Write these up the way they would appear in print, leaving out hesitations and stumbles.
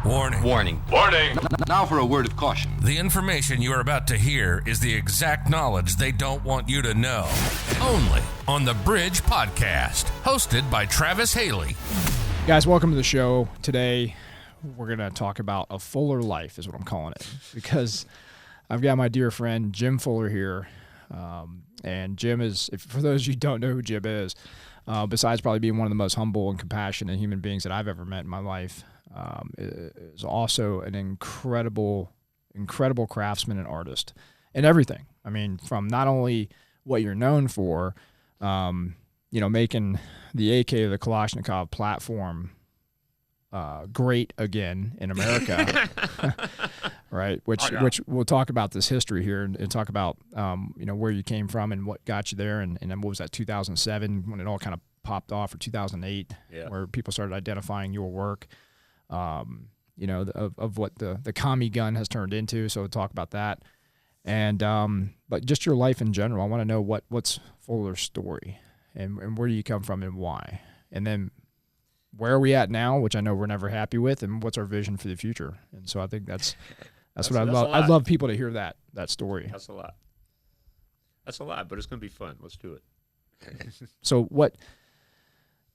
Warning. Warning. Warning! Now for a word of caution. The information you are about to hear is the exact knowledge they don't want you to know. Only on the Bridge Podcast, hosted by Travis Haley. Guys, welcome to the show. Today, we're going to talk about a fuller life, is what I'm calling it, because I've got my dear friend Jim Fuller here. And Jim is, for those of you who don't know who Jim is, besides probably being one of the most humble and compassionate human beings that I've ever met in my life, is also an incredible craftsman and artist in everything. I mean, from not only what you're known for, making the AK or the Kalashnikov platform great again in America, right? Which we'll talk about this history here and talk about where you came from and what got you there, and then what was that 2007 when it all kind of popped off, or 2008, where people started identifying your work. Of what the commie gun has turned into. So we'll talk about that. And but just your life in general. I want to know what's Fuller's story and where do you come from and why? And then where are we at now, which I know we're never happy with, and what's our vision for the future? And so I think that's what I love. I'd love people to hear that story. That's a lot. That's a lot, but it's going to be fun. Let's do it. So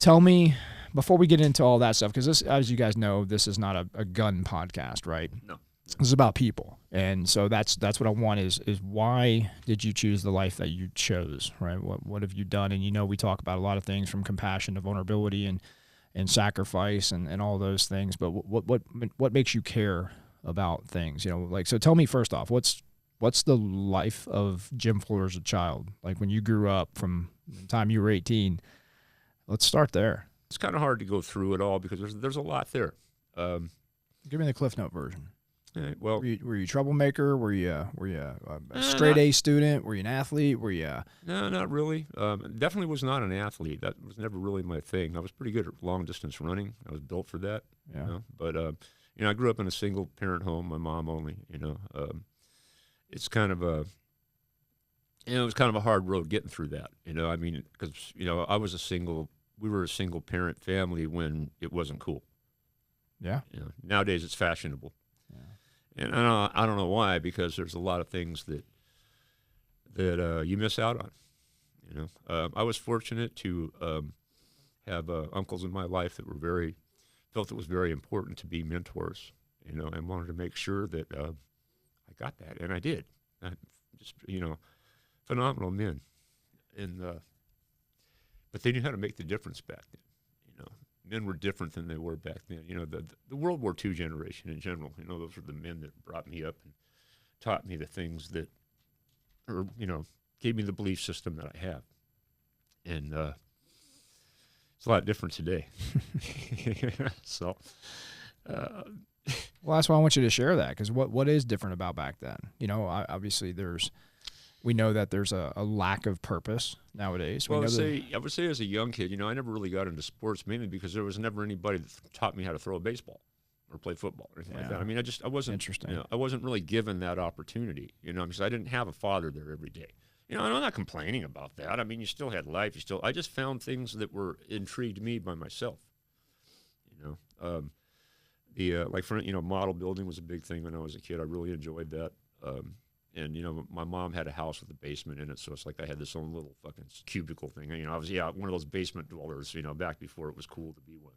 tell me, before we get into all that stuff, because this, as you guys know, this is not a gun podcast, right? No. This is about people. And so that's what I want is why did you choose the life that you chose, right? What have you done? And we talk about a lot of things, from compassion to vulnerability and sacrifice and all those things. But what makes you care about things? So tell me first off, what's the life of Jim Fuller as a child? Like when you grew up from the time you were 18, let's start there. It's kind of hard to go through it all because there's a lot there. Give me the Cliff Note version. Well, were you a troublemaker? Were you a straight A student? Were you an athlete? Were you? No, not really. Definitely was not an athlete. That was never really my thing. I was pretty good at long distance running. I was built for that. Yeah. But I grew up in a single parent home. My mom only. It's kind of a. It was kind of a hard road getting through that. Because we were a single parent family when it wasn't cool. Yeah. Nowadays it's fashionable. Yeah. And I don't know why, because there's a lot of things that you miss out on. I was fortunate to have uncles in my life that felt it was very important to be mentors, and wanted to make sure that I got that, and I did. Phenomenal men, and but they knew how to make the difference back then. Men were different than they were back then. The World War II generation in general. Those were the men that brought me up and taught me the things that, gave me the belief system that I have. And it's a lot different today. So, well, that's why I want you to share that, because what is different about back then? Obviously we know that there's a lack of purpose nowadays. I would say as a young kid, I never really got into sports, mainly because there was never anybody that taught me how to throw a baseball or play football or anything like that. I mean, I wasn't interesting. I wasn't really given that opportunity, because I didn't have a father there every day. And I'm not complaining about that. I mean, you still had life. I just found things that were intrigued me by myself. Model building was a big thing when I was a kid. I really enjoyed that. And, my mom had a house with a basement in it, so it's like I had this own little fucking cubicle thing. I was one of those basement dwellers, back before it was cool to be one,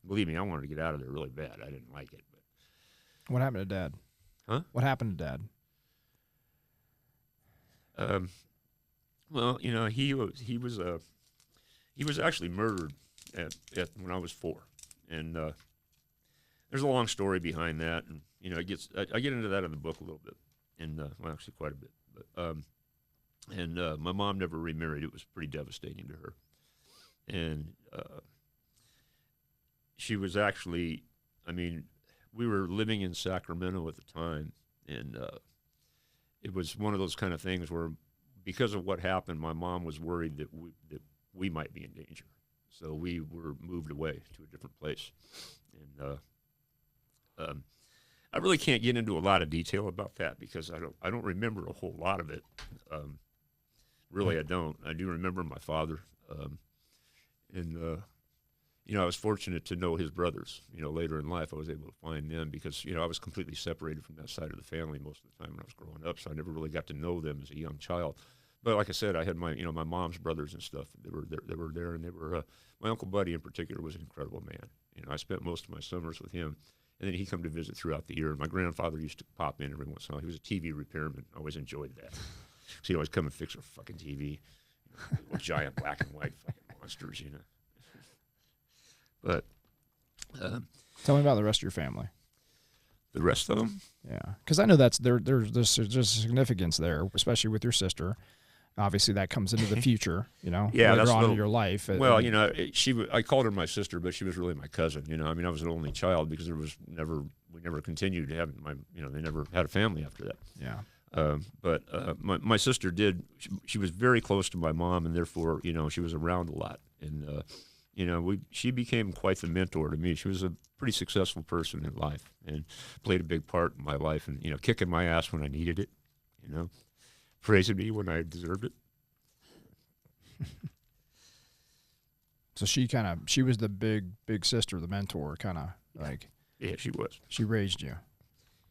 Believe me, I wanted to get out of there really bad. I didn't like it. But what happened to Dad? Huh? What happened to Dad? He was actually murdered at when I was 4. And there's a long story behind that, and, I get into that in the book a little bit. And actually quite a bit. But my mom never remarried. It was pretty devastating to her. And she was actually, we were living in Sacramento at the time, and it was one of those kind of things where, because of what happened, my mom was worried that we might be in danger. So we were moved away to a different place. And I really can't get into a lot of detail about that because I don't remember a whole lot of it. Really, I don't. I do remember my father, and I was fortunate to know his brothers. Later in life, I was able to find them because, I was completely separated from that side of the family most of the time when I was growing up, so I never really got to know them as a young child. But like I said, I had my mom's brothers and stuff. They were there, and they were. My Uncle Buddy in particular was an incredible man. I spent most of my summers with him, and then he'd come to visit throughout the year. My grandfather used to pop in every once in a while. He was a TV repairman. I always enjoyed that. So he'd always come and fix our fucking TV. Giant black and white fucking monsters, But tell me about the rest of your family. The rest of them? Yeah, because I know there's significance there, especially with your sister. Obviously, that comes into the future, Yeah, later that's on in your life. Well, I called her my sister, but she was really my cousin. I was an only child because we never continued to have they never had a family after that. Yeah. But my sister did. She was very close to my mom, and therefore, she was around a lot. And she became quite the mentor to me. She was a pretty successful person in life and played a big part in my life. And kicking my ass when I needed it. Praising me when I deserved it. So she was the big sister, the mentor, kind of like. Yeah, she was. She raised you.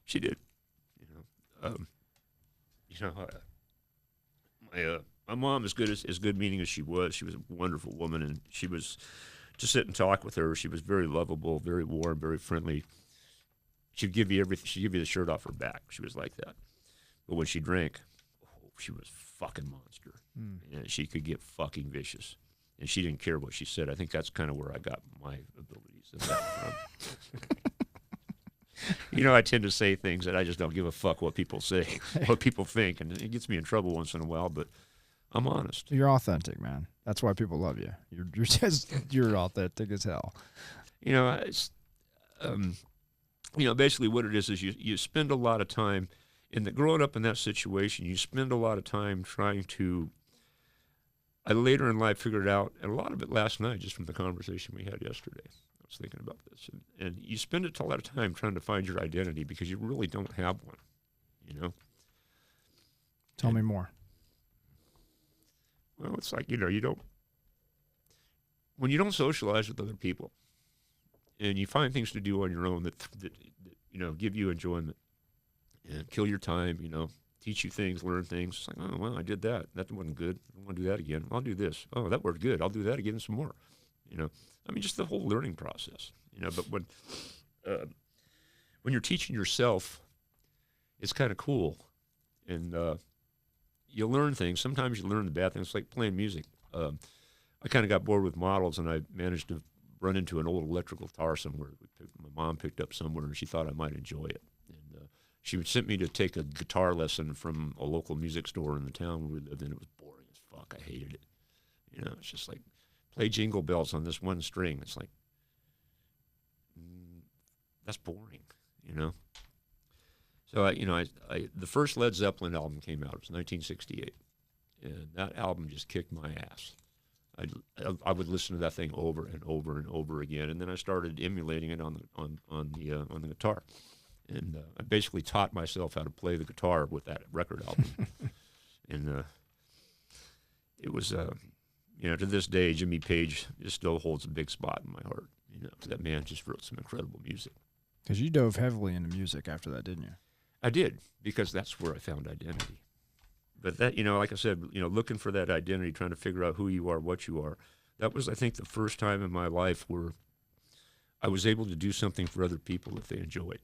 She did. My mom, as good meaning as she was a wonderful woman, and she was to sit and talk with her. She was very lovable, very warm, very friendly. She'd give you everything. She'd give you the shirt off her back. She was like that. But when she drank, she was fucking monster. And she could get fucking vicious. And she didn't care what she said. I think that's kind of where I got my abilities from. I tend to say things that I just don't give a fuck what people say, what people think, and it gets me in trouble once in a while, but I'm honest. You're authentic, man. That's why people love you. You're authentic as hell. It's basically what it is you spend a lot of time growing up in that situation. You spend a lot of time trying to. I later in life figured out, and a lot of it last night, just from the conversation we had yesterday. I was thinking about this, and you spend a lot of time trying to find your identity because you really don't have one. Tell me more. Well, it's like, you don't, when you don't socialize with other people and you find things to do on your own that give you enjoyment and kill your time, teach you things, learn things. It's like, oh, well, I did that. That wasn't good. I don't want to do that again. I'll do this. Oh, that worked good. I'll do that again some more. Just the whole learning process, but when you're teaching yourself, it's kind of cool. And, you learn things. Sometimes you learn the bad things. It's like playing music. I kind of got bored with models, and I managed to run into an old electrical guitar somewhere. My mom picked up somewhere, and she thought I might enjoy it. And she sent me to take a guitar lesson from a local music store in the town where we lived, and it was boring as fuck. I hated it. It's just like, play Jingle Bells on this one string. It's like, that's boring, So, the first Led Zeppelin album came out. It was 1968, and that album just kicked my ass. I would listen to that thing over and over and over again, and then I started emulating it on the guitar, and I basically taught myself how to play the guitar with that record album, and it was to this day, Jimmy Page just still holds a big spot in my heart. That man just wrote some incredible music. Because you dove heavily into music after that, didn't you? I did, because that's where I found identity. But that, like I said, looking for that identity, trying to figure out who you are, what you are, that was, I think, the first time in my life where I was able to do something for other people that they enjoyed,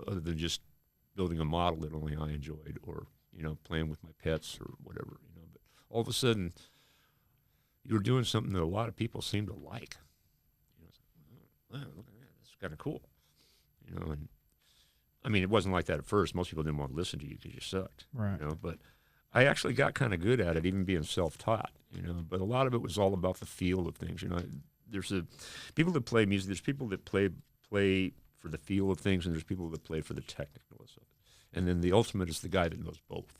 other than just building a model that only I enjoyed or, playing with my pets or whatever, But all of a sudden, you were doing something that a lot of people seem to like. Wow, look at that. That's kind of cool, and it wasn't like that at first. Most people didn't want to listen to you because you sucked, right? But I actually got kind of good at it, even being self-taught, But a lot of it was all about the feel of things, There's people that play music. There's people that play for the feel of things, and there's people that play for the technicalness of it. And then the ultimate is the guy that knows both.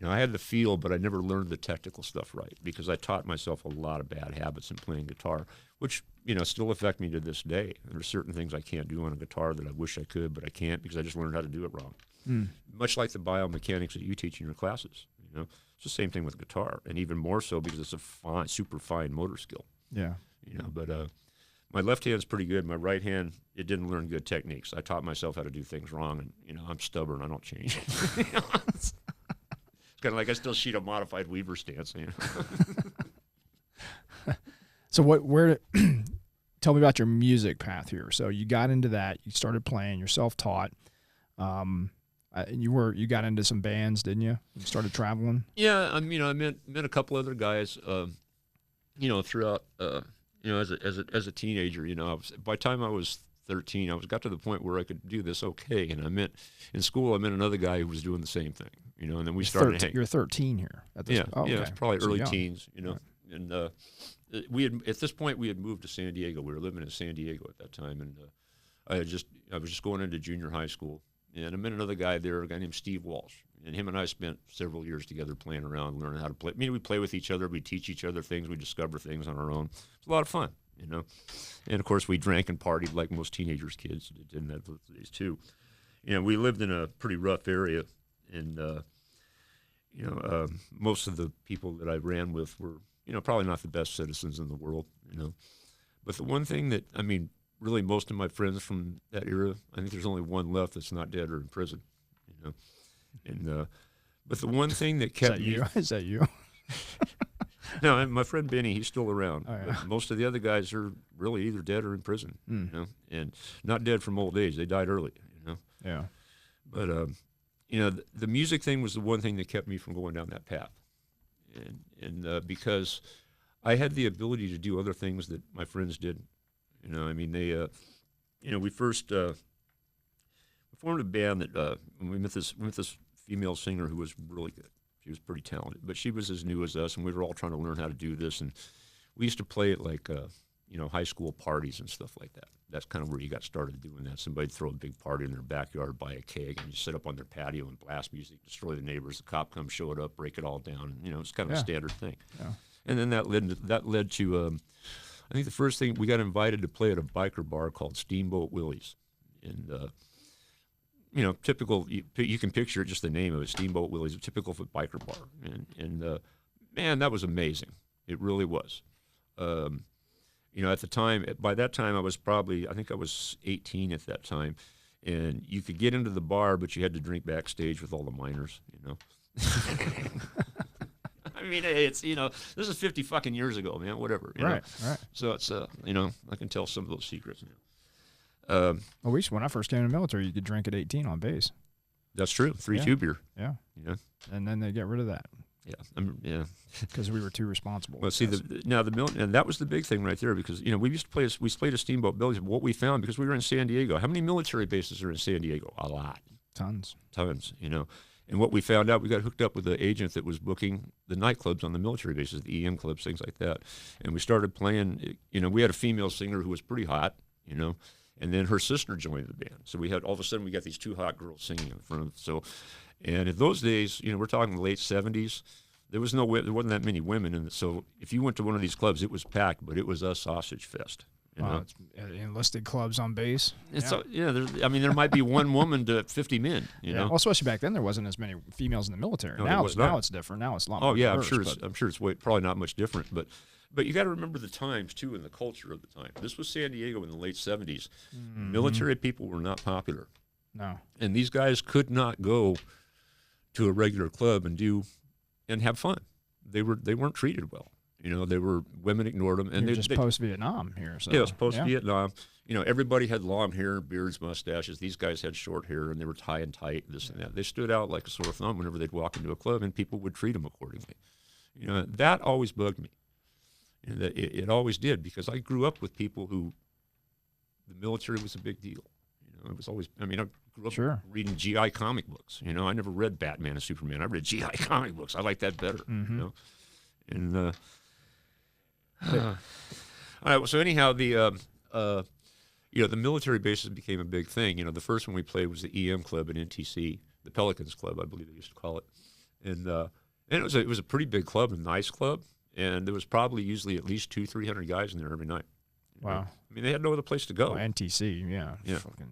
I had the feel, but I never learned the technical stuff right because I taught myself a lot of bad habits in playing guitar, which, still affect me to this day. There's certain things I can't do on a guitar that I wish I could, but I can't because I just learned how to do it wrong. Much like the biomechanics that you teach in your classes, It's the same thing with guitar, and even more so because it's a super fine motor skill. Yeah. But my left hand's pretty good. My right hand, it didn't learn good techniques. I taught myself how to do things wrong, and I'm stubborn. I don't change. It's kind of like I still shoot a modified Weaver stance. So tell me about your music path here. So you got into that. You started playing. You're self-taught. You got into some bands, didn't you? You started traveling. Yeah, I met a couple other guys. Throughout. As a teenager, by the time I was 13, got to the point where I could do this okay. And in school, I met another guy who was doing the same thing, and then we started hanging. You're 13 here at this point. Yeah, it's probably early young. teens, Right. And at this point we had moved to San Diego. We were living in San Diego at that time, and I was just going into junior high school, and I met another guy there, a guy named Steve Walsh, and him and I spent several years together playing around, learning how to play. We play with each other, we teach each other things, we discover things on our own. It's a lot of fun, And of course we drank and partied like most teenagers, kids did in those days too. We lived in a pretty rough area, and most of the people that I ran with were probably not the best citizens in the world, But the one thing that, really most of my friends from that era, I think there's only one left that's not dead or in prison, And but the one thing that kept me... Is that you? No, my friend Benny, he's still around. Oh, yeah. But most of the other guys are really either dead or in prison, and not dead from old age. They died early, Yeah. But, the music thing was the one thing that kept me from going down that path. And because I had the ability to do other things that my friends didn't. We first formed a band that we met this female singer who was really good. She was pretty talented, but she was as new as us, and we were all trying to learn how to do this. And we used to play at like high school parties and stuff like that. That's kind of where you got started doing that. Somebody'd throw a big party in their backyard, buy a keg, and you sit up on their patio and blast music, destroy the neighbors. The cop comes, show it up, break it all down. It's kind of a standard thing. Yeah. And then that led to I think the first thing, we got invited to play at a biker bar called Steamboat Willie's. And, typical, you can picture it, just the name of it, Steamboat Willie's, a typical biker bar. And man, that was amazing. It really was. At the time, by that time, I think I was 18 at that time. And you could get into the bar, but you had to drink backstage with all the minors, it's, this is 50 fucking years ago, man, whatever. Right. So it's, I can tell some of those secrets Well, now. when I first came in the military, you could drink at 18 on base. That's true. 3-2 beer. Yeah. And then they get rid of that. Yeah. Because we were too responsible. Well, see, and that was the big thing right there, because, we played a Steamboat Willie's. What we found, because we were in San Diego, how many military bases are in San Diego? A lot. Tons. And what we found out, we got hooked up with the agent that was booking the nightclubs on the military bases, the EM clubs, things like that. And we started playing, we had a female singer who was pretty hot, and then her sister joined the band. So all of a sudden we got these two hot girls singing in front of us. And in those days, we're talking the late 70s, there wasn't that many women. And so if you went to one of these clubs, it was packed, but it was a sausage fest. It's enlisted clubs on base. There might be one woman to 50 men. Well, especially back then, there wasn't as many females in the military. No, now it's different. Now it's a lot more diverse, I'm sure it's probably not much different. But you got to remember the times too, and the culture of the time. This was San Diego in the late 70s. Mm-hmm. Military people were not popular. No, and these guys could not go to a regular club and have fun. They weren't treated well. Women ignored them, and they just post-Vietnam here. So. Yeah, it was post-Vietnam. Everybody had long hair, beards, mustaches. These guys had short hair, and they were tie and tight, this and that. They stood out like a sore thumb whenever they'd walk into a club, and people would treat them accordingly. That always bugged me. It always did, because I grew up with people who the military was a big deal. It was always. I grew up reading GI comic books. I never read Batman and Superman. I read GI comic books. I like that better. Mm-hmm. And. All right. So anyhow, the military bases became a big thing. The first one we played was the EM club at NTC, the Pelicans Club, I believe they used to call it, and it was a pretty big club, a nice club, and there was probably usually at least 200-300 guys in there every night. Wow. They had no other place to go. NTC, yeah.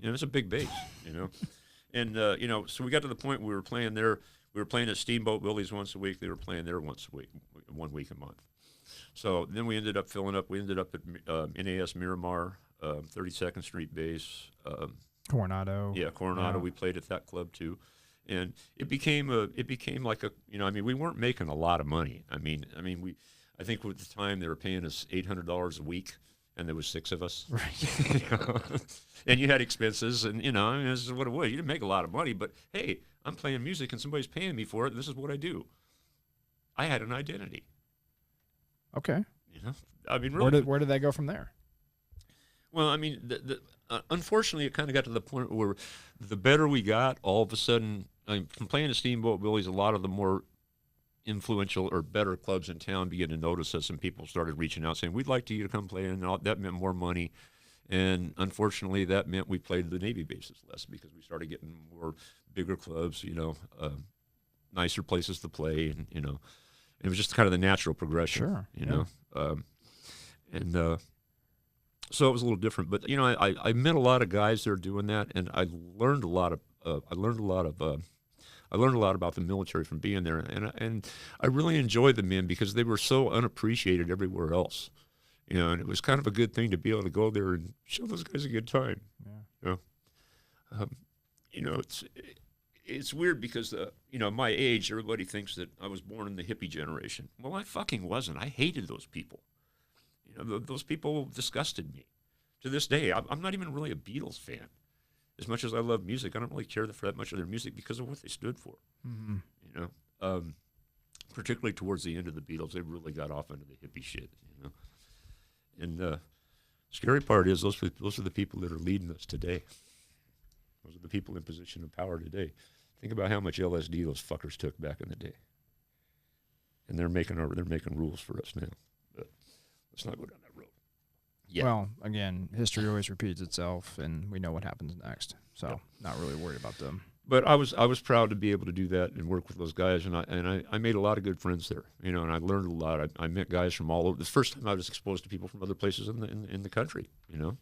It's a big base, and so we got to the point where we were playing there. We were playing at Steamboat Willie's once a week. They were playing there once a week, 1 week a month. So then we ended up filling up. We ended up at NAS Miramar, 32nd Street base. Coronado. Yeah, Coronado. Yeah. We played at that club too, and it became like a, you know, I mean, we weren't making a lot of money. I think at the time they were paying us $800 a week, and there was 6 of us. Right. You know? And you had expenses, and you know, I mean, this is what it was. You didn't make a lot of money, but hey, I'm playing music, and somebody's paying me for it. And this is what I do. I had an identity. Okay. You know, I mean, really, where did that go from there? Well, I mean, unfortunately, it kind of got to the point where the better we got, all of a sudden, I mean, from playing at Steamboat Willie's, a lot of the more influential or better clubs in town began to notice us, and people started reaching out saying, "We'd like you to come play," and that meant more money. And unfortunately, that meant we played the Navy bases less because we started getting more bigger clubs, you know, nicer places to play, and you know, it was just kind of the natural progression. Sure. You know, so it was a little different. But you know, I met a lot of guys that are doing that, and I learned a lot about the military from being there, and I really enjoyed the men because they were so unappreciated everywhere else. You know, and it was kind of a good thing to be able to go there and show those guys a good time. Yeah. You know, it's weird because you know, my age, everybody thinks that I was born in the hippie generation. Well, I fucking wasn't. I hated those people. You know, those people disgusted me. To this day, I'm not even really a Beatles fan. As much as I love music, I don't really care for that much of their music because of what they stood for. Mm-hmm. You know, particularly towards the end of the Beatles, they really got off into the hippie shit. You know. And the scary part is those are the people that are leading us today. Those are the people in position of power today. Think about how much LSD those fuckers took back in the day. And they're making rules for us now. But let's not go down that road. Yeah. Well, again, history always repeats itself, and we know what happens next. So, Yep. Not really worried about them. But I was proud to be able to do that and work with those guys, and I made a lot of good friends there, you know, and I learned a lot. I met guys from all over. The first time I was exposed to people from other places in the country, you know,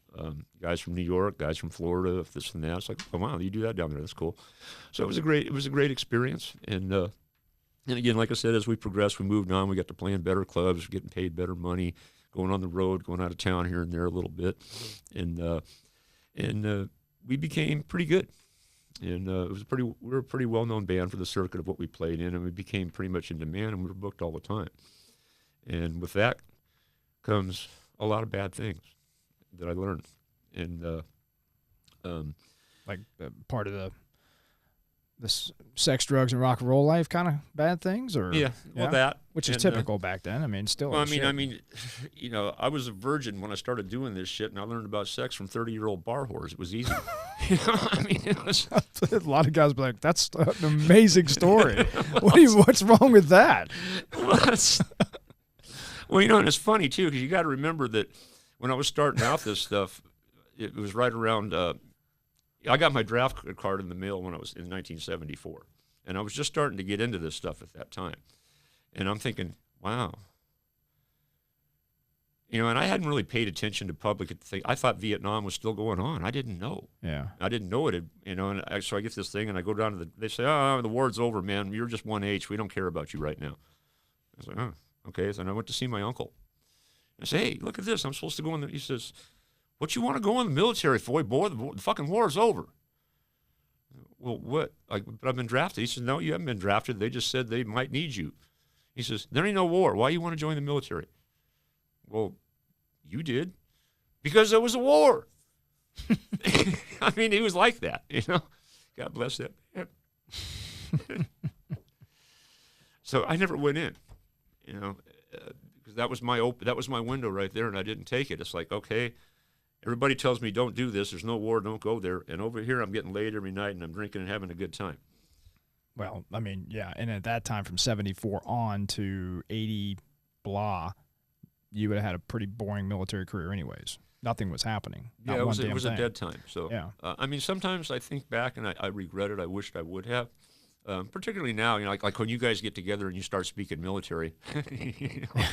guys from New York, guys from Florida, this and that. It's like, oh wow, you do that down there? That's cool. So it was a great experience, and again, like I said, as we progressed, we moved on. We got to playing better clubs, getting paid better money, going on the road, going out of town here and there a little bit, and we became pretty good. And we were a pretty well-known band for the circuit of what we played in, and we became pretty much in demand, and we were booked all the time. And with that comes a lot of bad things that I learned. And Like part of this sex, drugs, and rock and roll life kind of bad things, or that, which is typical back then. I mean, still. Well, I mean, you know, I was a virgin when I started doing this shit, and I learned about sex from 30-year-old bar whores. It was easy. You know, I mean, it was a lot of guys be like, "That's an amazing story." What's wrong with that? Well, you know, and it's funny too because you got to remember that when I was starting out this stuff, it was right around. I got my draft card in the mail when I was in 1974, and I was just starting to get into this stuff at that time. And I'm thinking, wow. You know, and I hadn't really paid attention to public things. I thought Vietnam was still going on. I didn't know. Yeah. I didn't know it had, you know, and so I get this thing, and I go down to they say, oh, the war's over, man. You're just 1H. We don't care about you right now. I was like, oh, okay. So I went to see my uncle. I said, hey, look at this. I'm supposed to go in there. He says, what you want to go in the military for, boy? The fucking war's over. Well, what? But I've been drafted. He says, no, you haven't been drafted. They just said they might need you. He says, there ain't no war. Why you want to join the military? Well, you did. Because there was a war. I mean, he was like that, you know. God bless that man. So I never went in, you know, because that was my window right there, and I didn't take it. It's like, okay, everybody tells me don't do this. There's no war. Don't go there. And over here, I'm getting laid every night, and I'm drinking and having a good time. Well, I mean, yeah, and at that time, from 74 on to 80 blah, you would have had a pretty boring military career anyways. Nothing was happening. Yeah, it was a dead time. So, yeah. I mean, sometimes I think back, and I regret it. I wished I would have. Particularly now, you know, like when you guys get together and you start speaking military, you know,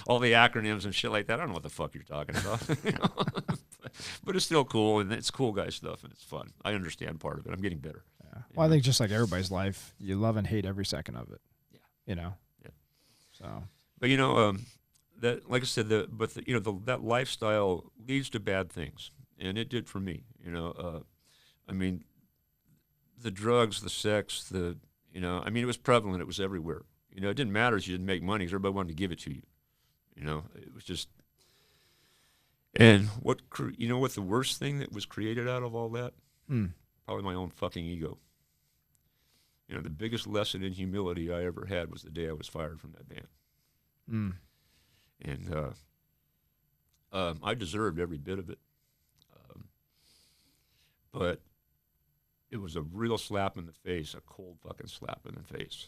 all the acronyms and shit like that. I don't know what the fuck you're talking about. You know? But it's still cool, and it's cool guy stuff, and it's fun. I understand part of it. I'm getting better. Yeah. Well, I think just like everybody's life, you love and hate every second of it. Yeah. You know? Yeah. So. But, you know, that, like I said, that lifestyle leads to bad things, and it did for me. I mean, the drugs, the sex, I mean, it was prevalent. It was everywhere. It didn't matter if you didn't make money, because everybody wanted to give it to you. It was just. And what the worst thing that was created out of all that? Probably my own fucking ego. The biggest lesson in humility I ever had was the day I was fired from that band. And I deserved every bit of it. But it was a real slap in the face, a cold fucking slap in the face,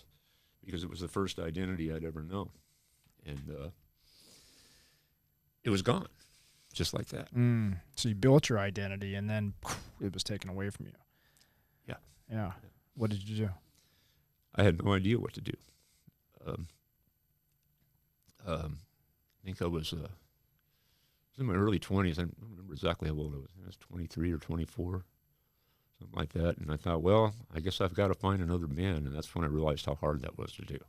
because it was the first identity I'd ever known. And it was gone, just like that. So you built your identity, and then it was taken away from you. Yeah. What did you do? I had no idea what to do. I think I was in my early 20s. I don't remember exactly how old I was. I was 23 or 24, something like that. And I thought, well, I guess I've got to find another band. And that's when I realized how hard that was to do.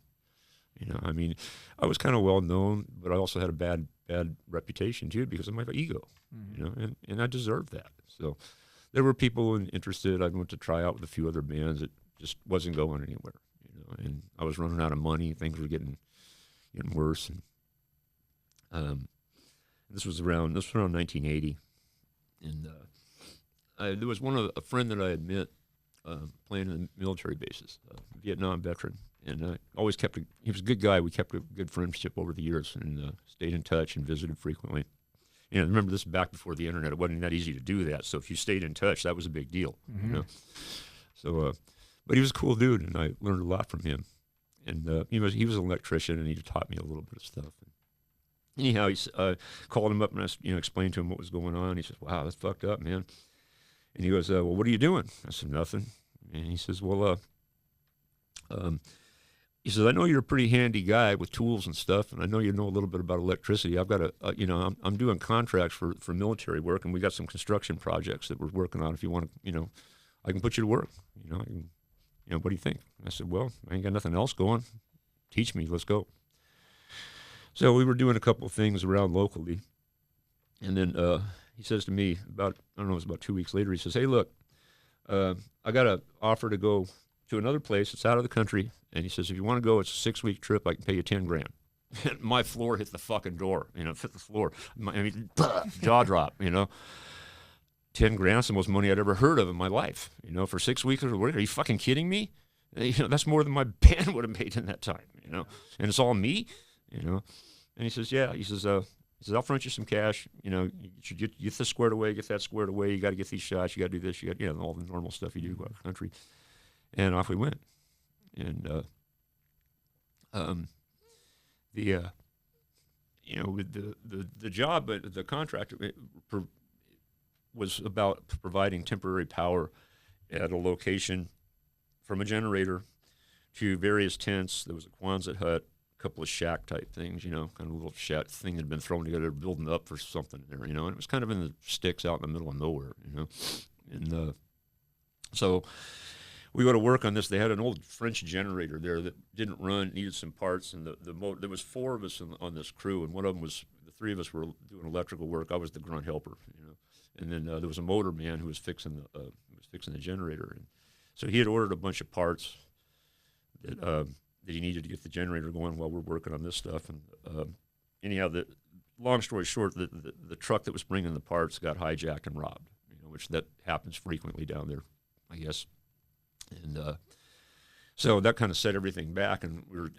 I mean, I was kind of well known, but I also had a bad reputation too because of my ego. And I deserved that. So there were people interested. I went to try out with a few other bands. It just wasn't going anywhere. And I was running out of money. Things were getting worse. And this was around 1980. And there was a friend that I had met playing in the military bases, a Vietnam veteran. And I always he was a good guy. We kept a good friendship over the years and stayed in touch and visited frequently. Remember, this is back before the internet. It wasn't that easy to do that. So if you stayed in touch, that was a big deal. So, but he was a cool dude, and I learned a lot from him. And he was an electrician, and he taught me a little bit of stuff. Anyhow, he called him up and I explained to him what was going on. He says, "Wow, that's fucked up, man." And he goes, "Well, what are you doing?" I said, "Nothing." And he says, "Well, he says, I know you're a pretty handy guy with tools and stuff, and I know you know a little bit about electricity. I've got I'm doing contracts for military work, and we got some construction projects that we're working on. If you want to, I can put you to work. I can, what do you think?" I said, "Well, I ain't got nothing else going. Teach me. Let's go." So we were doing a couple of things around locally, and then he says to me it was about 2 weeks later. He says, "Hey, look, I got an offer to go to another place. It's out of the country." And he says, "If you want to go, it's a 6-week trip. I can pay you $10,000. And my floor hit the fucking door. It hit the floor. Jaw drop. $10,000, the most money I'd ever heard of in my life. For 6 weeks. Are you fucking kidding me? That's more than my band would have made in that time. And it's all me. And he says, "Yeah." He says, "I'll front you some cash. You should get this squared away, get that squared away. You got to get these shots. You got to do this. You got all the normal stuff you do go out of the country." And off we went. And with the job, the contract was about providing temporary power at a location from a generator to various tents. There was a Quonset hut, a couple of shack type things, kind of a little shack thing that had been thrown together, building up for something there, and it was kind of in the sticks out in the middle of nowhere, and so we go to work on this. They had an old French generator there that didn't run, needed some parts, and there was 4 of us on this crew, and one of them the 3 of us were doing electrical work. I was the grunt helper, and then there was a motor man who was fixing the generator, and so he had ordered a bunch of parts that he needed to get the generator going while we're working on this stuff, and anyhow, long story short, the truck that was bringing the parts got hijacked and robbed, which that happens frequently down there, I guess. And so that kind of set everything back, and are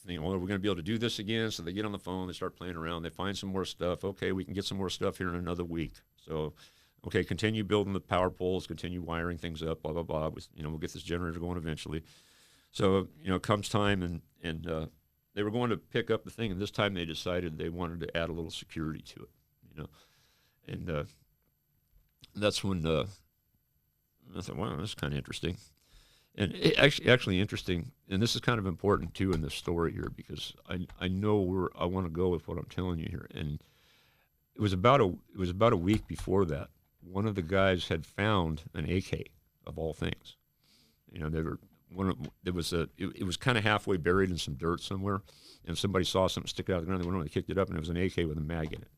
we going to be able to do this again? So they get on the phone, they start playing around, they find some more stuff. Okay, we can get some more stuff here in another week. So, okay, continue building the power poles, continue wiring things up, blah, blah, blah. We'll get this generator going eventually. So, comes time, and they were going to pick up the thing, and this time they decided they wanted to add a little security to it, And that's when I thought, wow, that's kind of interesting. And it actually interesting, and this is kind of important too in this story here, because I know where I want to go with what I'm telling you here. And it was about a week before that, one of the guys had found an AK of all things. It was kind of halfway buried in some dirt somewhere, and somebody saw something stick out of the ground. They went over and kicked it up, and it was an AK with a mag in it.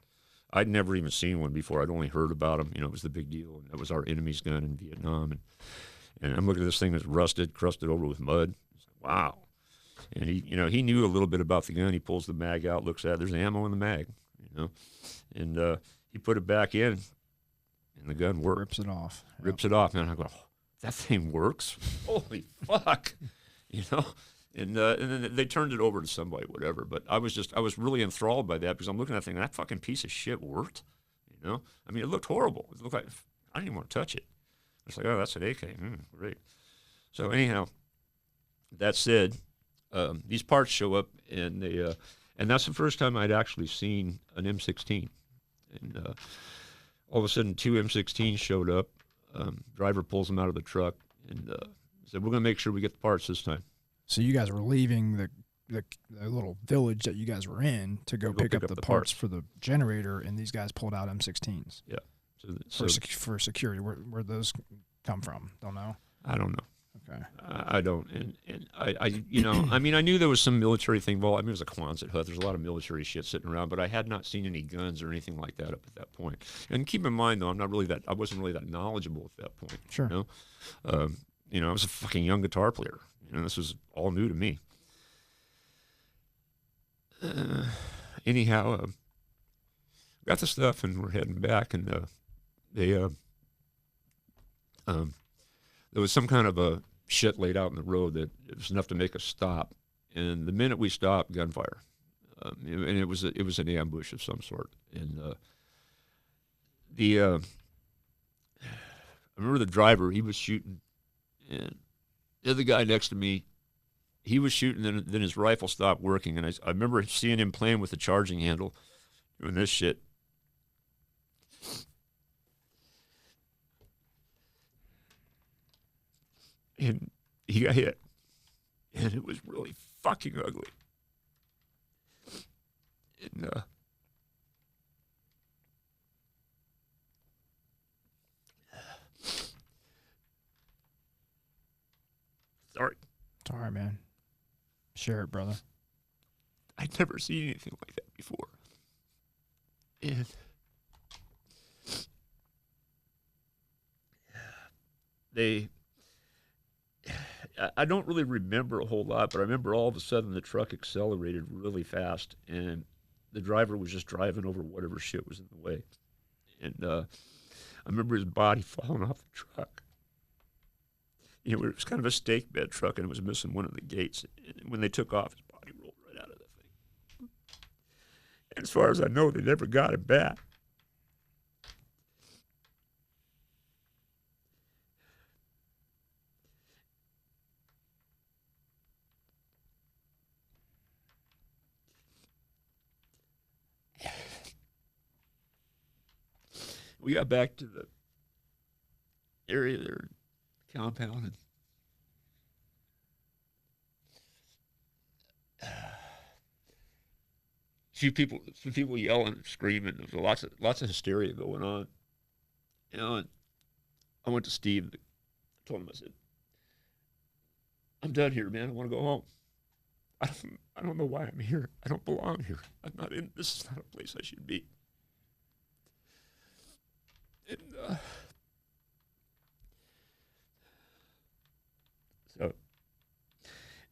I'd never even seen one before. I'd only heard about them. It was the big deal, and that was our enemy's gun in Vietnam. And I'm looking at this thing that's rusted, crusted over with mud. It's like, wow. And he knew a little bit about the gun. He pulls the mag out, looks at it. There's ammo in the mag, and he put it back in, and the gun worked. Rips it off. Rips it off, and I go, oh, that thing works. Holy fuck, And then they turned it over to somebody, whatever. But I was really enthralled by that because I'm looking at that thing. That fucking piece of shit worked. I mean, it looked horrible. It looked like I didn't even want to touch it. It's like, oh, that's an AK. Great. So anyhow, that said, these parts show up, and and that's the first time I'd actually seen an M16. And all of a sudden, 2 M16s showed up. Driver pulls them out of the truck and said, "We're going to make sure we get the parts this time." So you guys were leaving the little village that you guys were in to go pick up the parts for the generator, and these guys pulled out M16s. Yeah. For security. Where those come from? Don't know. I don't know. Okay. I don't, and I mean, I knew there was some military thing involved. I mean, it was a Quonset hut. There's a lot of military shit sitting around, but I had not seen any guns or anything like that up at that point. And keep in mind, though, I wasn't really that knowledgeable at that point. Sure. I was a fucking young guitar player. This was all new to me. Anyhow, got the stuff, and we're heading back, and there was some kind of a shit laid out in the road that it was enough to make us stop. And the minute we stopped, gunfire, and it was an ambush of some sort. And I remember the driver, he was shooting, and the other guy next to me, he was shooting, then his rifle stopped working, and I remember seeing him playing with the charging handle, doing this shit. And he got hit, and it was really fucking ugly. And sorry. It's all right, man. Share it, brother. I'd never seen anything like that before. And I don't really remember a whole lot, but I remember all of a sudden the truck accelerated really fast, and the driver was just driving over whatever shit was in the way. And I remember his body falling off the truck. It was kind of a stake bed truck, and it was missing one of the gates. And when they took off, his body rolled right out of the thing. And as far as I know, they never got it back. We got back to the area there, compound, and some people yelling and screaming. There was lots of hysteria going on. And I went to Steve. I told him, I said, "I'm done here, man. I want to go home. I don't know why I'm here. I don't belong here. This is not a place I should be." And so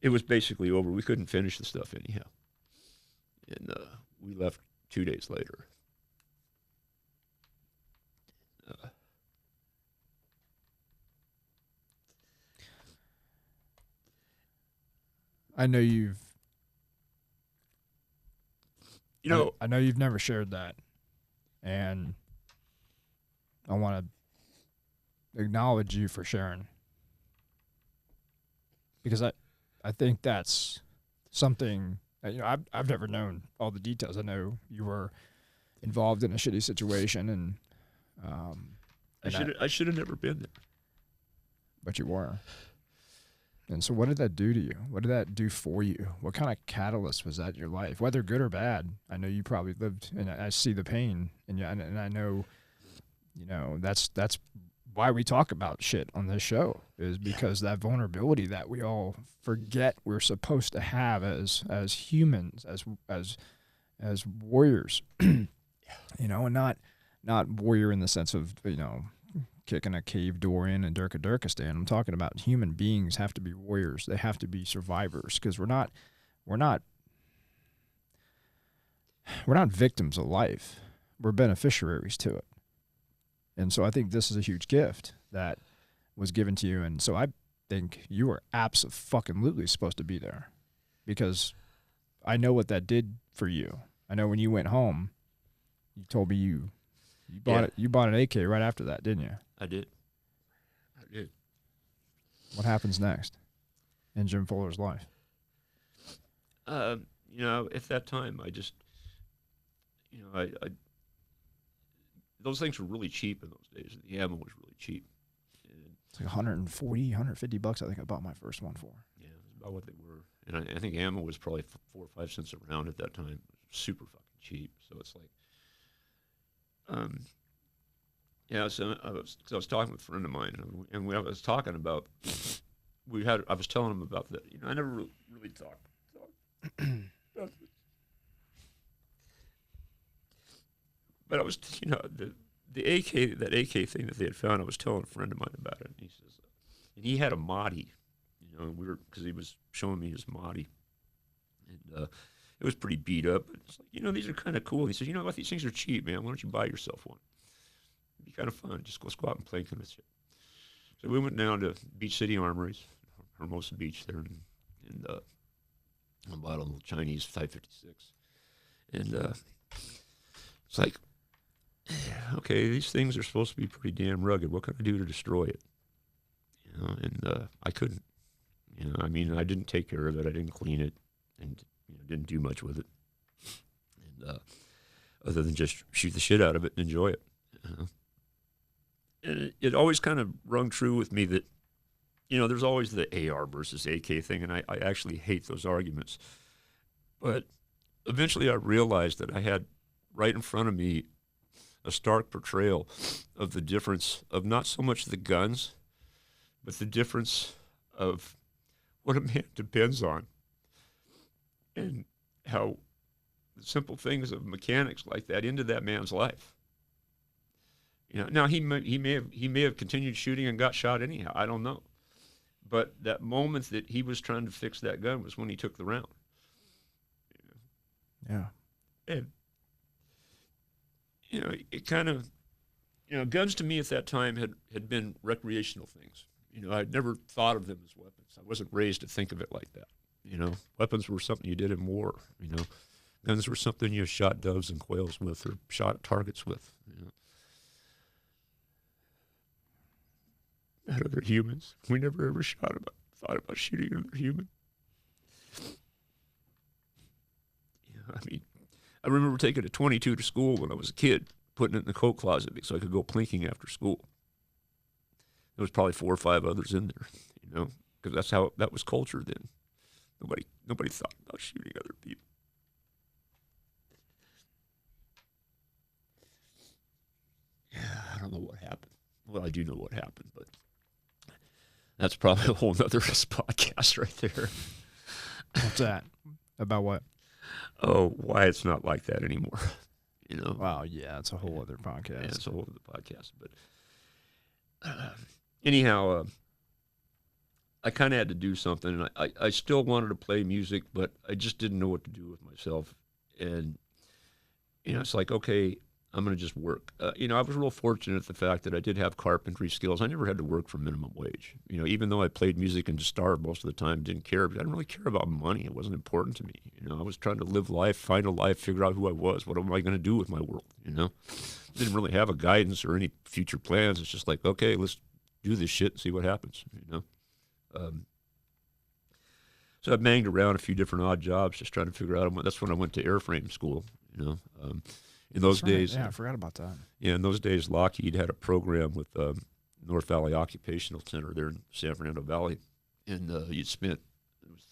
it was basically over. We couldn't finish the stuff anyhow. And we left 2 days later. I know you've I know you've never shared that, and I want to acknowledge you for sharing, because I think that's something that, I've never known all the details. I know you were involved in a shitty situation, and I should have never been there. But you were. And so what did that do to you? What did that do for you? What kind of catalyst was that in your life, whether good or bad? I know you probably lived, and I see the pain, and I know, that's why we talk about shit on this show is because that vulnerability that we all forget we're supposed to have as humans, as warriors, you know, and not warrior in the sense of, you know, kicking a cave door in Durkistan. I'm talking about human beings have to be warriors. They have to be survivors, because we're not victims of life. We're beneficiaries to it. And so I think this is a huge gift that was given to you. And so I think you were absolutely supposed to be there, because I know what that did for you. I know when you went home, you told me you bought an AK right after that, didn't you? I did. What happens next in Jim Fuller's life? You know, at that time, I just, you know, I those things were really cheap in those days. The ammo was really cheap. And it's like $140, $150 I think I bought my first one for. Yeah, it was about what they were. And I think ammo was probably 4 or 5 cents a round at that time. It was super fucking cheap. So it's like, yeah. So I was talking with a friend of mine, and when I was talking about, I was telling him about that. You know, I never really talked about it. But I was, you know, the AK, that AK thing that they had found, I was telling a friend of mine about it. And he says, and he had a Mahdi, you know, because he was showing me his Mahdi. And it was pretty beat up. But it's like, you know, these are kind of cool. And he says, you know what, these things are cheap, man. Why don't you buy yourself one? It'd be kind of fun. Just let's go out and play kind of shit. So we went down to Beach City Armories, Hermosa Beach there, and I bought a little Chinese 556. And it's like, okay, these things are supposed to be pretty damn rugged. What can I do to destroy it? You know, and I couldn't. You know, I mean, I didn't take care of it. I didn't clean it, and you know, didn't do much with it. And other than just shoot the shit out of it and enjoy it. You know? And it always kind of rung true with me that, you know, there's always the AR versus AK thing, and I actually hate those arguments. But eventually I realized that I had right in front of me a stark portrayal of the difference of not so much the guns, but the difference of what a man depends on, and how the simple things of mechanics like that into that man's life. You know, now he may have continued shooting and got shot anyhow. I don't know, but that moment that he was trying to fix that gun was when he took the round. Yeah, and you know, it kind of, you know, guns to me at that time had been recreational things. You know, I'd never thought of them as weapons. I wasn't raised to think of it like that. You know, weapons were something you did in war. You know, guns were something you shot doves and quails with, or shot targets with. You know, not other humans. We never ever thought about shooting another human. Yeah, I mean, I remember taking a .22 to school when I was a kid, putting it in the coat closet so I could go plinking after school. There was probably 4 or 5 others in there, you know, because that's how that was culture then. Nobody thought about shooting other people. Yeah, I don't know what happened. Well, I do know what happened, but that's probably a whole nother podcast right there. What's that? About what? Oh, why it's not like that anymore. You know? Wow, yeah, it's a whole other podcast. Yeah, it's a whole other podcast. But anyhow, I kind of had to do something, and I still wanted to play music, but I just didn't know what to do with myself. And, you know, it's like, okay, I'm going to just work. You know, I was real fortunate at the fact that I did have carpentry skills. I never had to work for minimum wage. You know, even though I played music and just starved most of the time, didn't care. I didn't really care about money. It wasn't important to me. You know, I was trying to live life, find a life, figure out who I was. What am I going to do with my world, you know? Didn't really have a guidance or any future plans. It's just like, okay, let's do this shit and see what happens, you know? So I banged around a few different odd jobs just trying to figure out. That's when I went to airframe school, you know? In those days, yeah, I forgot about that. Yeah, in those days, Lockheed had a program with North Valley Occupational Center there in San Fernando Valley, and you'd spent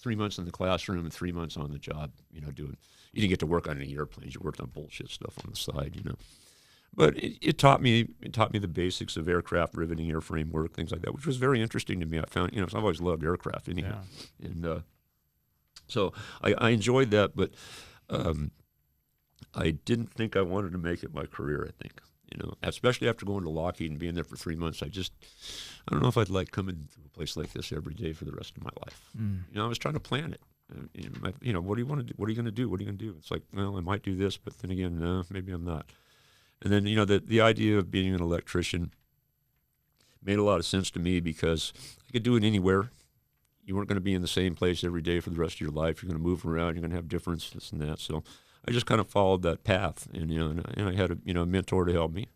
3 months in the classroom and 3 months on the job. You know, you didn't get to work on any airplanes. You worked on bullshit stuff on the side. You know, But it taught me the basics of aircraft riveting, airframe work, things like that, which was very interesting to me. I found, I've always loved aircraft anyhow, and so I enjoyed that. But I didn't think I wanted to make it my career. I think, especially after going to Lockheed and being there for 3 months, I don't know if I'd like coming to a place like this every day for the rest of my life. I was trying to plan it. What do you want to do? What are you going to do? What are you going to do? It's like, well, I might do this, but then again, no, maybe I'm not. And then, the idea of being an electrician made a lot of sense to me because I could do it anywhere. You weren't going to be in the same place every day for the rest of your life. You're going to move around. You're going to have difference, this and that. So I just kind of followed that path, and I had a mentor to help me,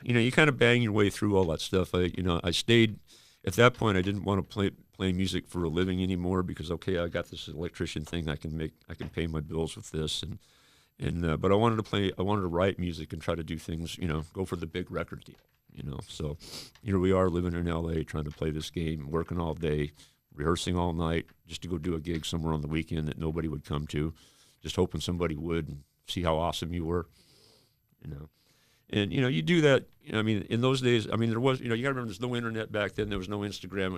you kind of bang your way through all that stuff. I stayed at that point. I didn't want to play music for a living anymore because, okay, I got this electrician thing. I can pay my bills with this, but I wanted to write music and try to do things, go for the big record deal, So here we are living in LA, trying to play this game, working all day, rehearsing all night, just to go do a gig somewhere on the weekend that nobody would come to, just hoping somebody would and see how awesome you were, And, you do that, in those days, there was, you got to remember there's no internet back then. There was no Instagram.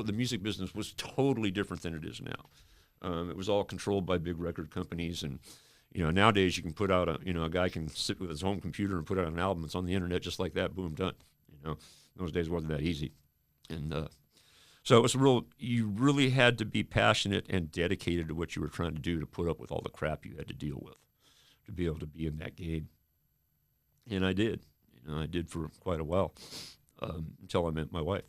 The music business was totally different than it is now. It was all controlled by big record companies. And, nowadays you can put out a guy can sit with his home computer and put out an album. It's on the internet just like that. Boom, done. Those days wasn't that easy. And so it was you really had to be passionate and dedicated to what you were trying to do to put up with all the crap you had to deal with to be able to be in that game. And I did. I did for quite a while until I met my wife.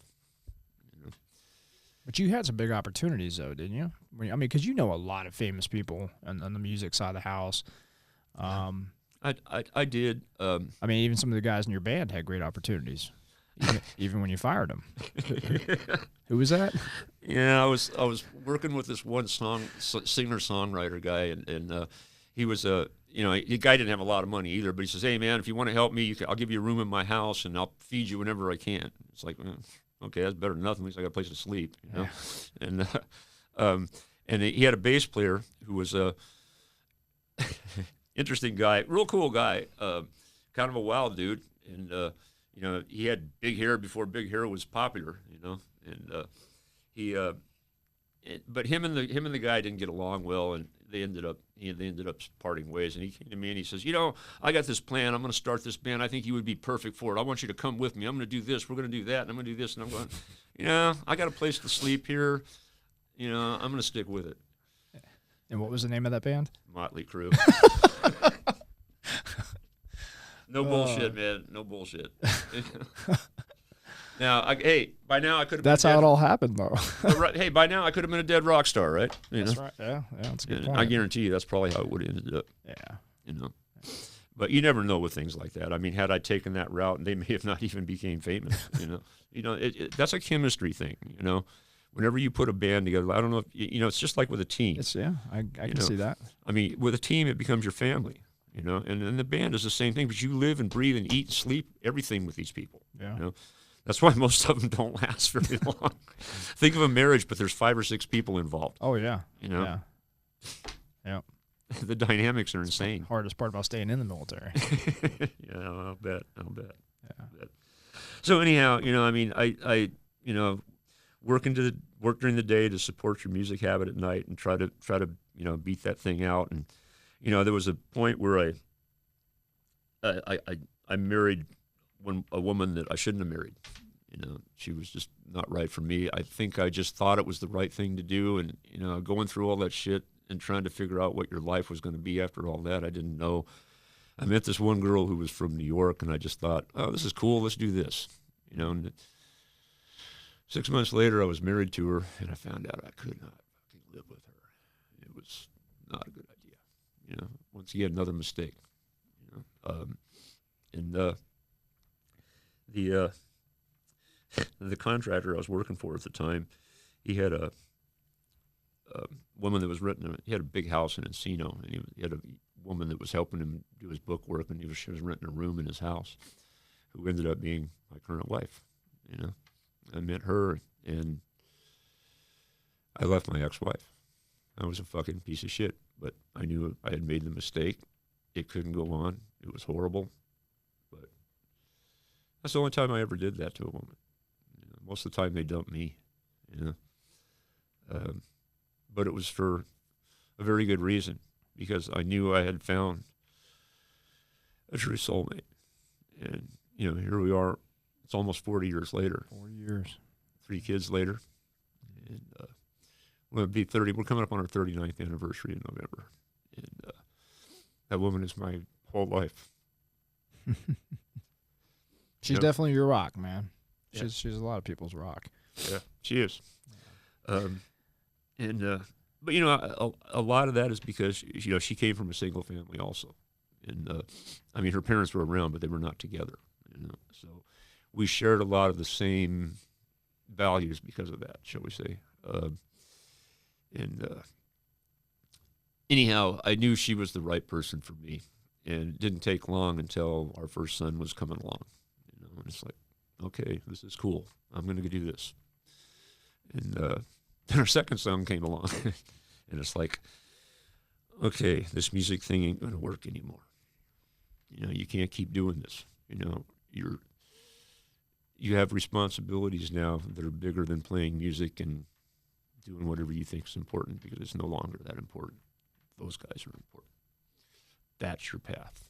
But you had some big opportunities, though, didn't you? Because a lot of famous people on the music side of the house. I did. Even some of the guys in your band had great opportunities, even when you fired them. Who was that? Yeah, I was working with this one singer-songwriter guy, and he was a. The guy didn't have a lot of money either, but he says, "Hey, man, if you want to help me, I'll give you a room in my house, and I'll feed you whenever I can." It's like, okay, that's better than nothing. At least I got a place to sleep, And and he had a bass player who was a interesting guy, real cool guy, kind of a wild dude, and he had big hair before big hair was popular, and but him and the guy didn't get along well, and they ended up parting ways. And he came to me and he says, I got this plan. I'm going to start this band. I think you would be perfect for it. I want you to come with me. I'm going to do this. We're going to do that. And I'm going to do this. And I'm going, I got a place to sleep here. I'm going to stick with it. And what was the name of that band? Motley Crue. No bullshit, man. No bullshit. Now, by now I could have. That's how it all happened, though. By now I could have been a dead rock star, right? That's right. Yeah, that's a good point. I guarantee you that's probably how it would have ended up. Yeah. But you never know with things like that. Had I taken that route, they may have not even became famous. That's a chemistry thing. Whenever you put a band together, I don't know if it's just like with a team. I can see that. With a team, it becomes your family. And the band is the same thing, but you live and breathe and eat and sleep everything with these people. Yeah. That's why most of them don't last very long. Think of a marriage, but there's 5 or 6 people involved. Oh, yeah. Yeah. The dynamics are insane. Hardest part about staying in the military. Yeah, I'll bet. Yeah. So anyhow, I work during the day to support your music habit at night and try to beat that thing out. And there was a point where I married a woman that I shouldn't have married. She was just not right for me. I think I just thought it was the right thing to do, and going through all that shit and trying to figure out what your life was going to be after all that, I didn't know. I met this one girl who was from New York, and I just thought, oh, this is cool. Let's do this. And 6 months later, I was married to her, and I found out I could not fucking live with her. It was not a good idea. Once again, another mistake. The contractor I was working for at the time, he had a woman that was renting. He had a big house in Encino, and he had a woman that was helping him do his book work, and she was renting a room in his house, who ended up being my current wife. I met her, and I left my ex-wife. I was a fucking piece of shit. but I knew I had made the mistake. It couldn't go on. It was horrible. But that's the only time I ever did that to a woman. You know, most of the time they dumped me, you know. But it was for a very good reason, because I knew I had found a true soulmate. And, you know, here we are. It's almost 40 years later. 40 years. 3 kids later. And we're going to be 30. We're coming up on our 39th anniversary in November. And that woman is my whole life. She's definitely your rock, man. Yeah. She's a lot of people's rock. Yeah, she is. But, you know, a lot of that is because, you know, she came from a single family also. And, I mean, her parents were around, but they were not together, you know. So we shared a lot of the same values because of that, shall we say. Anyhow, I knew she was the right person for me. And it didn't take long until our first son was coming along. You know, and it's like, okay, this is cool. I'm going to do this. And then our second son came along. And it's like, okay, this music thing ain't going to work anymore. You know, you can't keep doing this. You know, you have responsibilities now that are bigger than playing music and doing whatever you think is important, because it's no longer that important. Those guys are important. That's your path.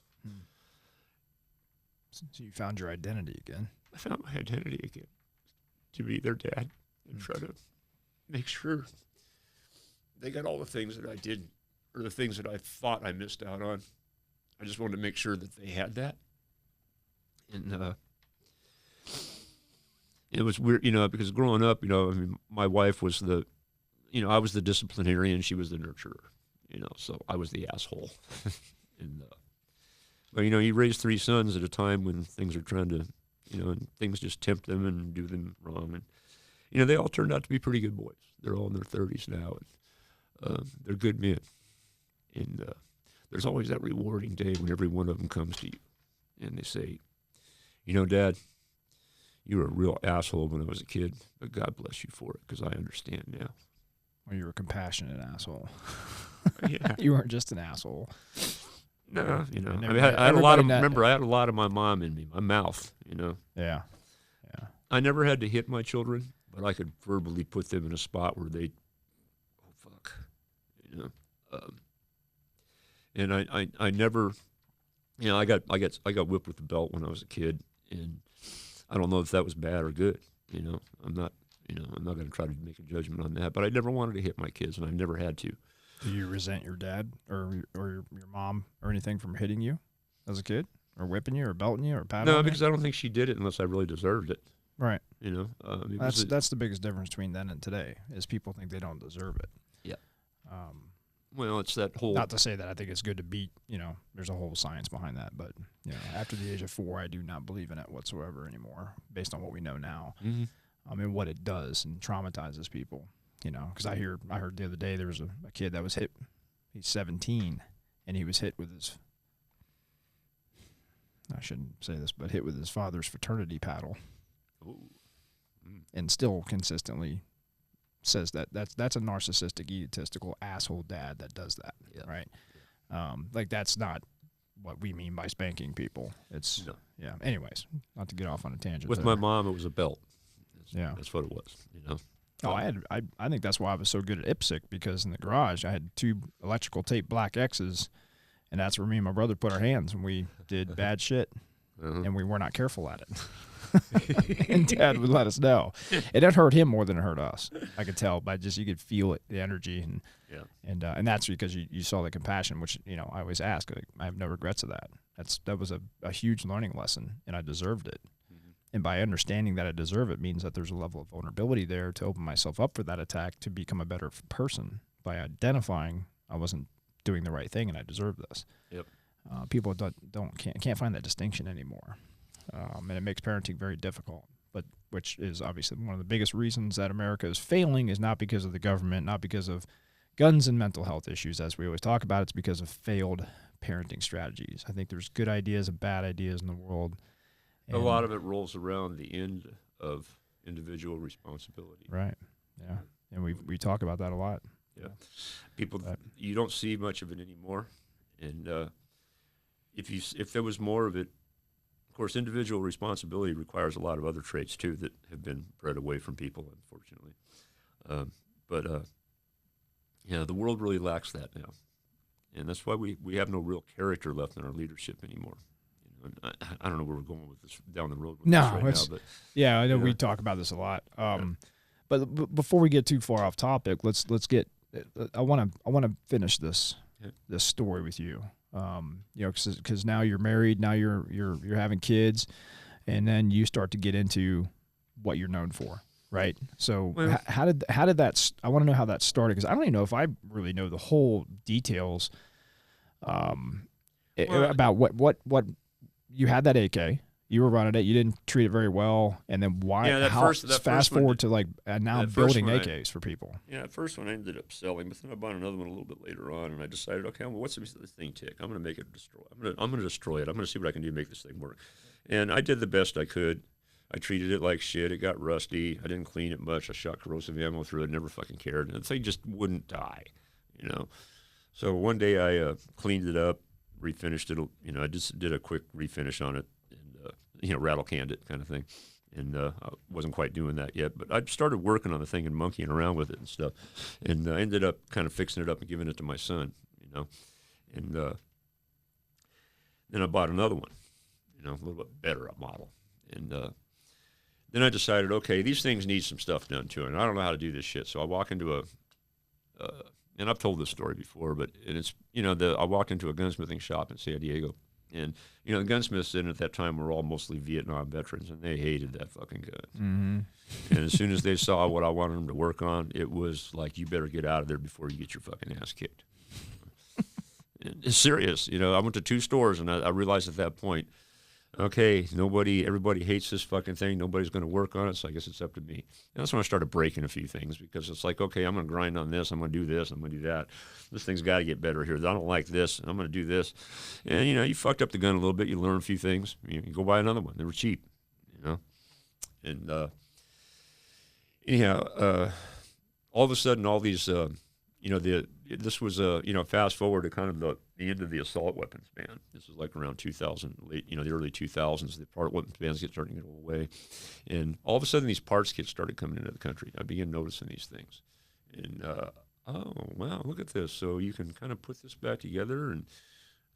So you found your identity again. I found my identity again, to be their dad and try to make sure they got all the things that I did, or the things that I thought I missed out on. I just wanted to make sure that they had that. And it was weird, you know, because growing up, you know, I mean, my wife was I was the disciplinarian, she was the nurturer, you know, so I was the asshole. And but, you know, you raise 3 sons at a time when things are trying to, you know, and things just tempt them and do them wrong. And, you know, they all turned out to be pretty good boys. They're all in their 30s now, and they're good men. And there's always that rewarding day when every one of them comes to you and they say, you know, Dad, you were a real asshole when I was a kid, but God bless you for it, because I understand now. Well, you were a compassionate asshole. Yeah. You weren't just an asshole. No, you know, And I mean, I had a lot of, everybody remember, I had a lot of my mom in me, my mouth, you know. Yeah. Yeah. I never had to hit my children, but I could verbally put them in a spot where they, oh, fuck, you know. And I never, you know, I got whipped with the belt when I was a kid, and I don't know if that was bad or good. You know, I'm not going to try to make a judgment on that, but I never wanted to hit my kids, and I never had to. Do you resent your dad or your mom or anything from hitting you as a kid, or whipping you, or belting you, or patting? No, because I don't think she did it unless I really deserved it. Right. You know, that's the biggest difference between then and today, is people think they don't deserve it. Yeah. Well, it's that whole. Not to say that I think it's good to beat. You know, there's a whole science behind that, but you know, after the age of 4, I do not believe in it whatsoever anymore, based on what we know now. Mm-hmm. And what it does and traumatizes people. You know, because I heard the other day there was a kid that was hit. He's 17, and he was hit with his. I shouldn't say this, but hit with his father's fraternity paddle. Ooh. And still consistently says that's a narcissistic, egotistical asshole dad that does that. Yeah. Right. Like, that's not what we mean by spanking people. It's No. Yeah. Anyways, not to get off on a tangent. With my mom, it was a belt. That's what it was. You know. Oh, I think that's why I was so good at IPSC, because in the garage I had 2 electrical tape black X's, and that's where me and my brother put our hands when we did bad shit, and we were not careful at it. And Dad would let us know. And it hurt him more than it hurt us. I could tell by you could feel it, the energy, and that's because you saw the compassion, which, you know, I always ask. Like, I have no regrets of that. That was a huge learning lesson, and I deserved it. And by understanding that I deserve it means that there's a level of vulnerability there to open myself up for that attack, to become a better person by identifying I wasn't doing the right thing and I deserve this. Yep. People can't find that distinction anymore, and it makes parenting very difficult. But which is obviously one of the biggest reasons that America is failing, is not because of the government, not because of guns and mental health issues, as we always talk about. It's because of failed parenting strategies. I think there's good ideas and bad ideas in the world. A lot of it rolls around the end of individual responsibility. Right. Yeah. And we talk about that a lot. Yeah. People, you don't see much of it anymore. And if there was more of it, of course, individual responsibility requires a lot of other traits too that have been bred away from people, unfortunately. The world really lacks that now, and that's why we have no real character left in our leadership anymore. You know, and I don't know where we're going with this down the road. With this right now, but yeah, I know we talk about this a lot. But before we get too far off topic, let's get. I want to finish this story with you. Because now you're married, now you're having kids, and then you start to get into what you're known for, right? So how did that? I want to know how that started, because I don't even know if I really know the whole details about what you had that AK. You were running it. You didn't treat it very well, and then why? Yeah, fast forward to like now building AKs for people. Yeah, at first one I ended up selling, but then I bought another one a little bit later on, and I decided, okay, well, what's this thing tick? I'm going to make it destroy. I'm going to destroy it. I'm going to see what I can do to make this thing work. And I did the best I could. I treated it like shit. It got rusty. I didn't clean it much. I shot corrosive ammo through it. Never fucking cared. And the thing just wouldn't die, you know. So one day I cleaned it up, refinished it. You know, I just did a quick refinish on it. Rattle canned it kind of thing. And I wasn't quite doing that yet. But I started working on the thing and monkeying around with it and stuff. And I ended up kind of fixing it up and giving it to my son, you know. And then I bought another one, you know, a little bit better a model. And then I decided, okay, these things need some stuff done to it. And I don't know how to do this shit. So I walk into and I've told this story before, but it's, you know, I walked into a gunsmithing shop in San Diego. And, you know, the gunsmiths in at that time were all mostly Vietnam veterans, and they hated that fucking gun. Mm-hmm. And as soon as they saw what I wanted them to work on, it was like, you better get out of there before you get your fucking ass kicked. It's serious. You know, I went to 2 stores, and I realized at that point, okay, everybody hates this fucking thing. Nobody's going to work on it, so I guess it's up to me. And that's when I started breaking a few things, because it's like, okay, I'm going to grind on this. I'm going to do this. I'm going to do that. This thing's got to get better here. I don't like this. I'm going to do this. And, you know, you fucked up the gun a little bit. You learn a few things. You go buy another one. They were cheap, you know. And all of a sudden, all these, this was, fast forward to kind of the end of the assault weapons ban. This was like around 2000, the early 2000s. The part weapons bans starting to go away. And all of a sudden, these parts kits started coming into the country. I began noticing these things. And, oh, wow, look at this. So you can kind of put this back together, and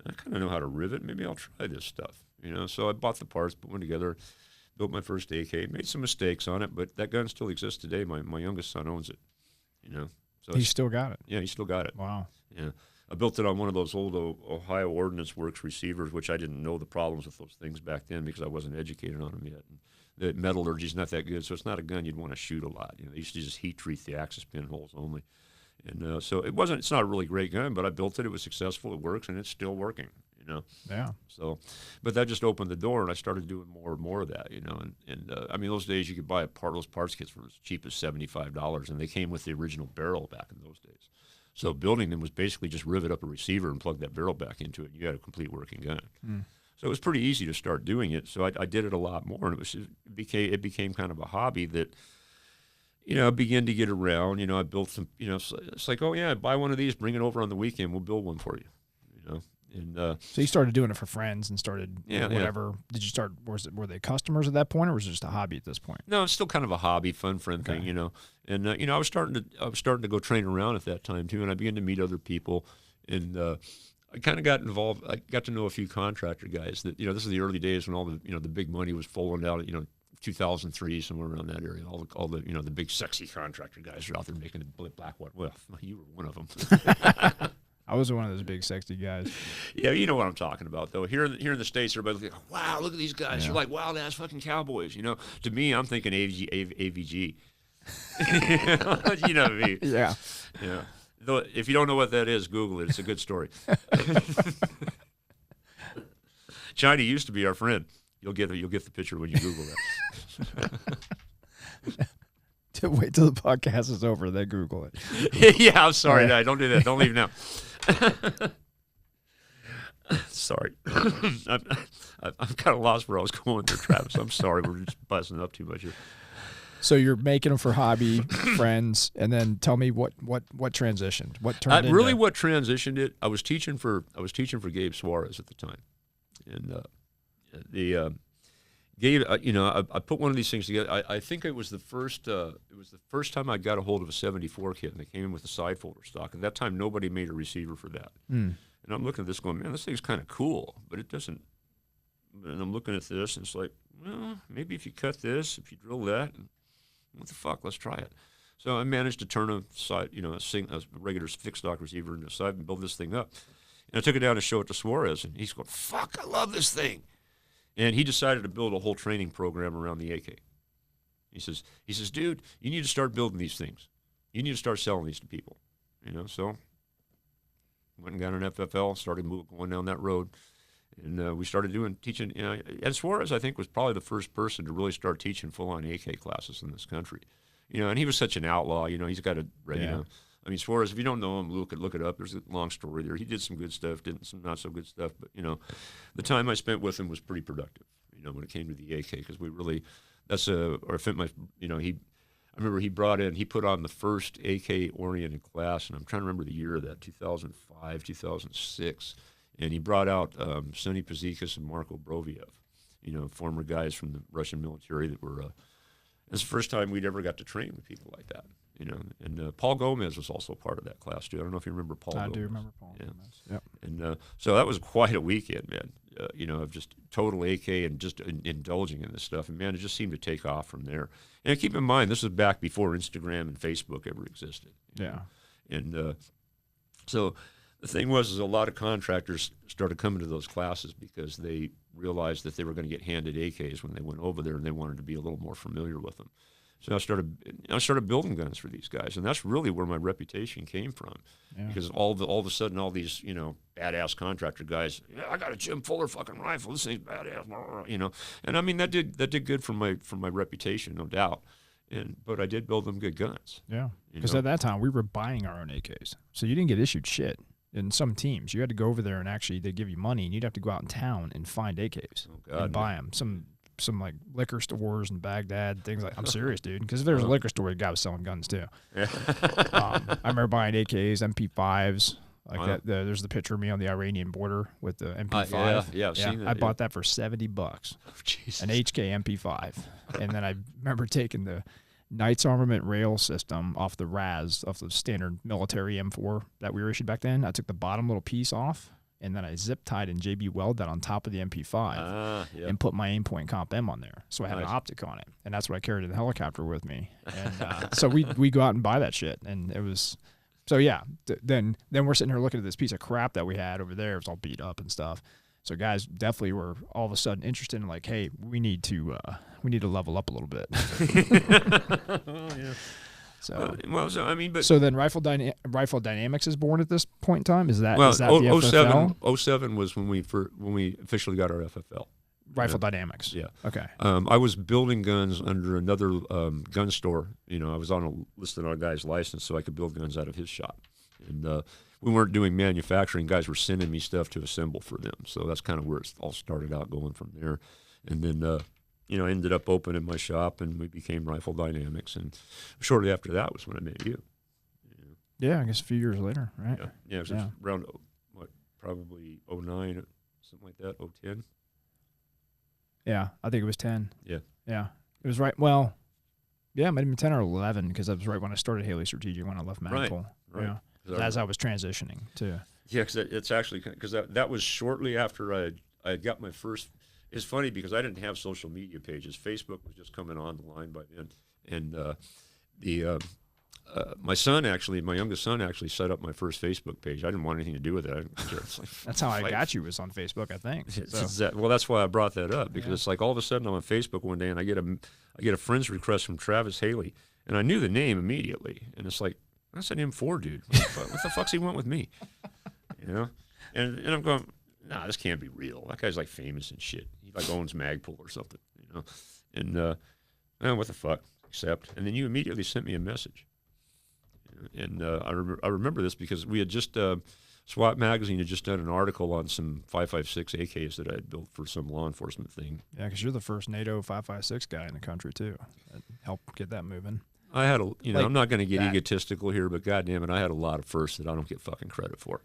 I kind of know how to rivet. Maybe I'll try this stuff, you know. So I bought the parts, put one together, built my first AK, made some mistakes on it, but that gun still exists today. My youngest son owns it, you know. So he's still got it. Yeah, he still got it. Wow. Yeah. I built it on one of those old Ohio Ordnance Works receivers, which I didn't know the problems with those things back then because I wasn't educated on them yet. And the metallurgy is not that good, so it's not a gun you'd want to shoot a lot. You know, they used to just heat treat the axis pinholes only. And so it's not a really great gun, but I built it. It was successful. It works, and it's still working, you know. Yeah. So, but that just opened the door, and I started doing more and more of that, you know. And I mean, those days you could buy those parts kits for as cheap as $75, and they came with the original barrel back in those days. So building them was basically just rivet up a receiver and plug that barrel back into it, and you had a complete working gun. So it was pretty easy to start doing it. So I did it a lot more, and it became kind of a hobby that, you know, I began to get around. You know, I built some, you know, it's like, oh, yeah, buy one of these, bring it over on the weekend, we'll build one for you, you know. And so you started doing it for friends and started whatever. Yeah. Did you start, were they customers at that point, or was it just a hobby at this point? No, it's still kind of a hobby, fun friend thing, you know. And, you know, I was starting to go train around at that time, too, and I began to meet other people. And I kind of got involved. I got to know a few contractor guys that, you know, this is the early days when all the, you know, the big money was falling out, you know, 2003, somewhere around that area. All the you know, the big sexy contractor guys are out there making the black one. Well, you were one of them. I was one of those big sexy guys. Yeah, you know what I'm talking about, though. Here in the States, everybody's like, wow, look at these guys. Yeah. You're like wild-ass fucking cowboys, you know. To me, I'm thinking AVG. You know what I mean? Yeah. Yeah. Though, if you don't know what that is, Google it. It's a good story. China used to be our friend. You'll get the picture when you Google that. Wait till the podcast is over, then Google it. Yeah, I'm sorry. No, don't do that. Don't leave now. Sorry. I'm kind of lost where I was going there, Travis. I'm sorry. We're just busting up too much here. So you're making them for hobby, friends, and then tell me what transitioned, what turned Really into... what transitioned it. I was teaching for Gabe Suarez at the time, and Gabe, I put one of these things together. I think it was the first time I got a hold of a 74 kit, and they came in with a side folder stock. At that time, nobody made a receiver for that. And I'm looking at this going, man, this thing's kind of cool, but it doesn't. And I'm looking at this, and it's like, well, maybe if you cut this, if you drill that, what the fuck? Let's try it. So I managed to turn a regular fixed stock receiver into a side and build this thing up. And I took it down to show it to Suarez, and he's going, fuck, I love this thing. And he decided to build a whole training program around the AK. He says, dude, you need to start building these things. You need to start selling these to people. So went and got an FFL, started going down that road. And we started teaching, and Suarez, I think, was probably the first person to really start teaching full-on AK classes in this country. And he was such an outlaw. He's got a, I mean, Suarez, if you don't know him, look it up. There's a long story there. He did some good stuff, did some not so good stuff. But, the time I spent with him was pretty productive, when it came to the AK, because we really, I remember he put on the first AK-oriented class, and I'm trying to remember the year of that, 2005, 2006. And he brought out Sonny Pazikas and Marko Broviev, former guys from the Russian military that were, it's the first time we'd ever got to train with people like that, And Paul Gomez was also part of that class, too. I don't know if you remember Paul Gomez. I do remember Paul Gomez. Yep. And so that was quite a weekend, man, of just total AK and just indulging in this stuff. And, man, it just seemed to take off from there. And keep in mind, this was back before Instagram and Facebook ever existed. Yeah. And so the thing was a lot of contractors started coming to those classes because they realized that they were going to get handed AKs when they went over there, and they wanted to be a little more familiar with them. So I started building guns for these guys, and that's really where my reputation came from. Yeah. Because all of a sudden, all these badass contractor guys, I got a Jim Fuller fucking rifle. This thing's badass, And I mean that did good for my reputation, no doubt. But I did build them good guns. Yeah, because at that time we were buying our own AKs, so you didn't get issued shit. In some teams, you had to go over there and actually they give you money, and you'd have to go out in town and find AKs and buy them. Some like liquor stores in Baghdad, things like. I'm serious, dude. Because if there was a liquor store, the guy was selling guns too. Yeah. I remember buying AKs, MP5s. Like that. There's the picture of me on the Iranian border with the MP5. I've seen that. I bought that for $70. Oh, Jesus. An HK MP5, and then I remember taking the Knights Armament rail system off the RAS, off the standard military M4 that we were issued back then. I took the bottom little piece off, and then I zip tied and JB welded that on top of the MP5 and put my aim-point comp M on there. So I had an optic on it, and that's what I carried in the helicopter with me. And so we go out and buy that shit, and it was so yeah. Then we're sitting here looking at this piece of crap that we had over there. It was all beat up and stuff. So guys definitely were all of a sudden interested in like, hey, we need to level up a little bit. Oh, yeah. So then Rifle Dynamics is born at this point in time. Is that the FFL? 07 was when we officially got our FFL. Rifle Dynamics. Yeah. Okay. I was building guns under another gun store. I was listed on a guy's license, so I could build guns out of his shop. And we weren't doing manufacturing. Guys were sending me stuff to assemble for them. So that's kind of where it all started out going from there. And then, ended up opening my shop, and we became Rifle Dynamics. And shortly after that was when I met you. Yeah, I guess a few years later, right? Yeah, it was around, probably 09, something like that, 010. Yeah, I think it was 10. Yeah. Yeah. It was right. Well, yeah, it might have been 10 or 11 because that was right when I started Haley Strategic, when I left Magpul. Right. Yeah. As I was transitioning to. Yeah, because it's actually, because that was shortly after I got my first. It's funny because I didn't have social media pages. Facebook was just coming on the line by then. And my youngest son actually set up my first Facebook page. I didn't want anything to do with it. That's how I got you, was on Facebook, I think. Well, that's why I brought that up, because it's like all of a sudden I'm on Facebook one day and I get a friend's request from Travis Haley, and I knew the name immediately. And it's like, that's an M4 dude. What the fuck's he want with me? And I'm going, nah, this can't be real. That guy's like famous and shit. He like owns Magpul or something, And what the fuck? Accept. And then you immediately sent me a message. And I remember this because we had just SWAT Magazine had just done an article on some 5.56 AKs that I had built for some law enforcement thing. Yeah, because you're the first NATO 5.56 guy in the country too. help get that moving. I had I'm not going to get that. egotistical here, but goddamn it, I had a lot of firsts that I don't get fucking credit for.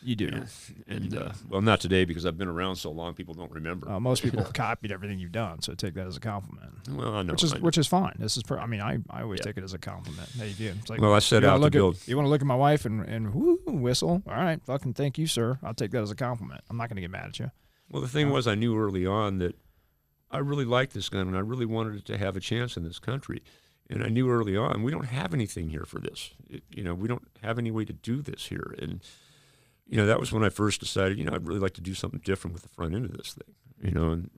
You do. And well, not today because I've been around so long, people don't remember. Most people have copied everything you've done, so take that as a compliment. Well, I know. Which is fine. This is I always take it as a compliment. Hey, it's like, well, I set out to build. You want to look at my wife and whoo, whistle? All right, fucking thank you, sir. I'll take that as a compliment. I'm not going to get mad at you. Well, the thing was, I knew early on that I really liked this gun, and I really wanted it to have a chance in this country. And I knew early on, we don't have anything here for this. We don't have any way to do this here. And that was when I first decided, I'd really like to do something different with the front end of this thing, and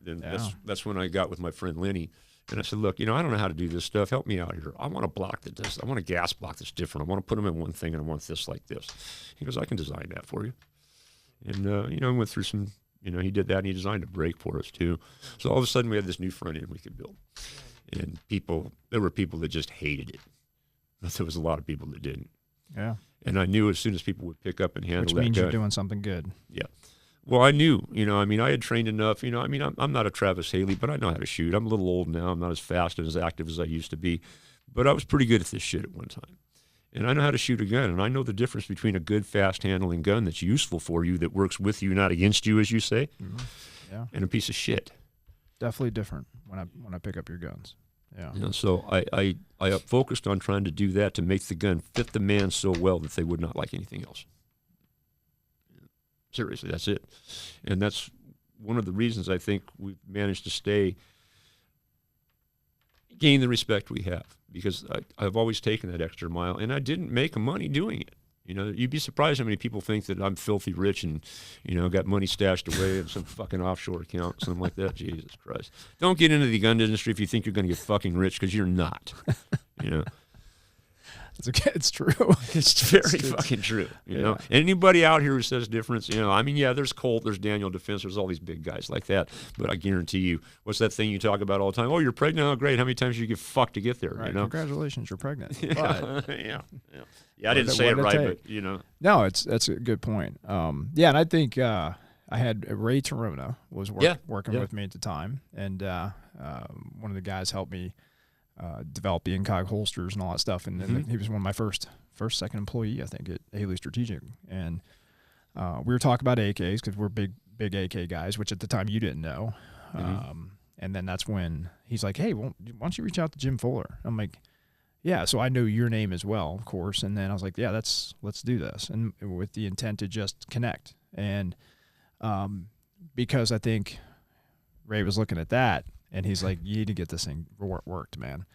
that's when I got with my friend Lenny, and I said, look, I don't know how to do this stuff. Help me out here. I want a block that does. I want a gas block that's different. I want to put them in one thing, and I want this like this. He goes, I can design that for you. And, I went through some, he did that, and he designed a brake for us, too. So all of a sudden, we had this new front end we could build. And there were people that just hated it. But there was a lot of people that didn't. Yeah. And I knew as soon as people would pick up and handle that gun. Which means you're doing something good. Yeah. Well, I knew, I had trained enough, I'm not a Travis Haley, but I know how to shoot. I'm a little old now. I'm not as fast and as active as I used to be. But I was pretty good at this shit at one time. And I know how to shoot a gun. And I know the difference between a good, fast-handling gun that's useful for you, that works with you, not against you, as you say, and a piece of shit. Definitely different when I pick up your guns. Yeah. So I focused on trying to do that to make the gun fit the man so well that they would not like anything else. Seriously, that's it. And that's one of the reasons I think we've managed to gain the respect we have, because I've always taken that extra mile, and I didn't make money doing it. You'd be surprised how many people think that I'm filthy rich and, got money stashed away in some fucking offshore account, something like that. Jesus Christ. Don't get into the gun industry if you think you're going to get fucking rich, because you're not. It's true. It's very fucking true. You know, anybody out here who says difference, there's Colt, there's Daniel Defense, there's all these big guys like that. But I guarantee you, what's that thing you talk about all the time? Oh, you're pregnant? Oh, great. How many times did you get fucked to get there? Right. Congratulations, you're pregnant. Yeah, I didn't say it right, but No, that's a good point. And I think I had Ray Torona was working with me at the time, and one of the guys helped me develop the incog holsters and all that stuff, and he was one of my second employee, I think, at Haley Strategic, and we were talking about AKs because we're big AK guys, which at the time you didn't know, and then that's when he's like, hey, why don't you reach out to Jim Fuller? I'm like, yeah, so I know your name as well, of course, and then I was like, yeah, let's do this, and with the intent to just connect, and because I think Ray was looking at that, and he's like, you need to get this thing worked, man.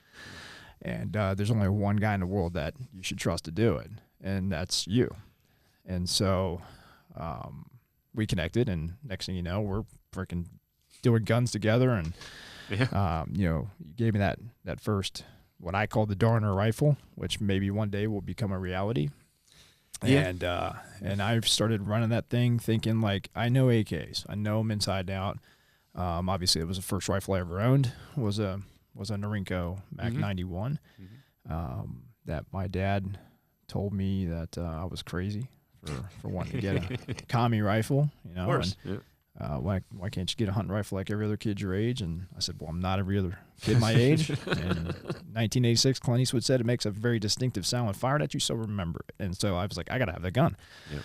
And there's only one guy in the world that you should trust to do it, and that's you. And so we connected, and next thing you know, we're freaking doing guns together. And, you gave me that first, what I call the Darner rifle, which maybe one day will become a reality. Yeah. And I started running that thing thinking, like, I know AKs. I know them inside and out. Obviously, it was the first rifle I ever owned. Was a Norinco Mac 91 that my dad told me that I was crazy for wanting to get a commie rifle. Of course. Why can't you get a hunting rifle like every other kid your age? And I said, well, I'm not every other kid my age. And 1986, Clint Eastwood said it makes a very distinctive sound when fired at you, so remember it. And so I was like, I got to have that gun. Yep.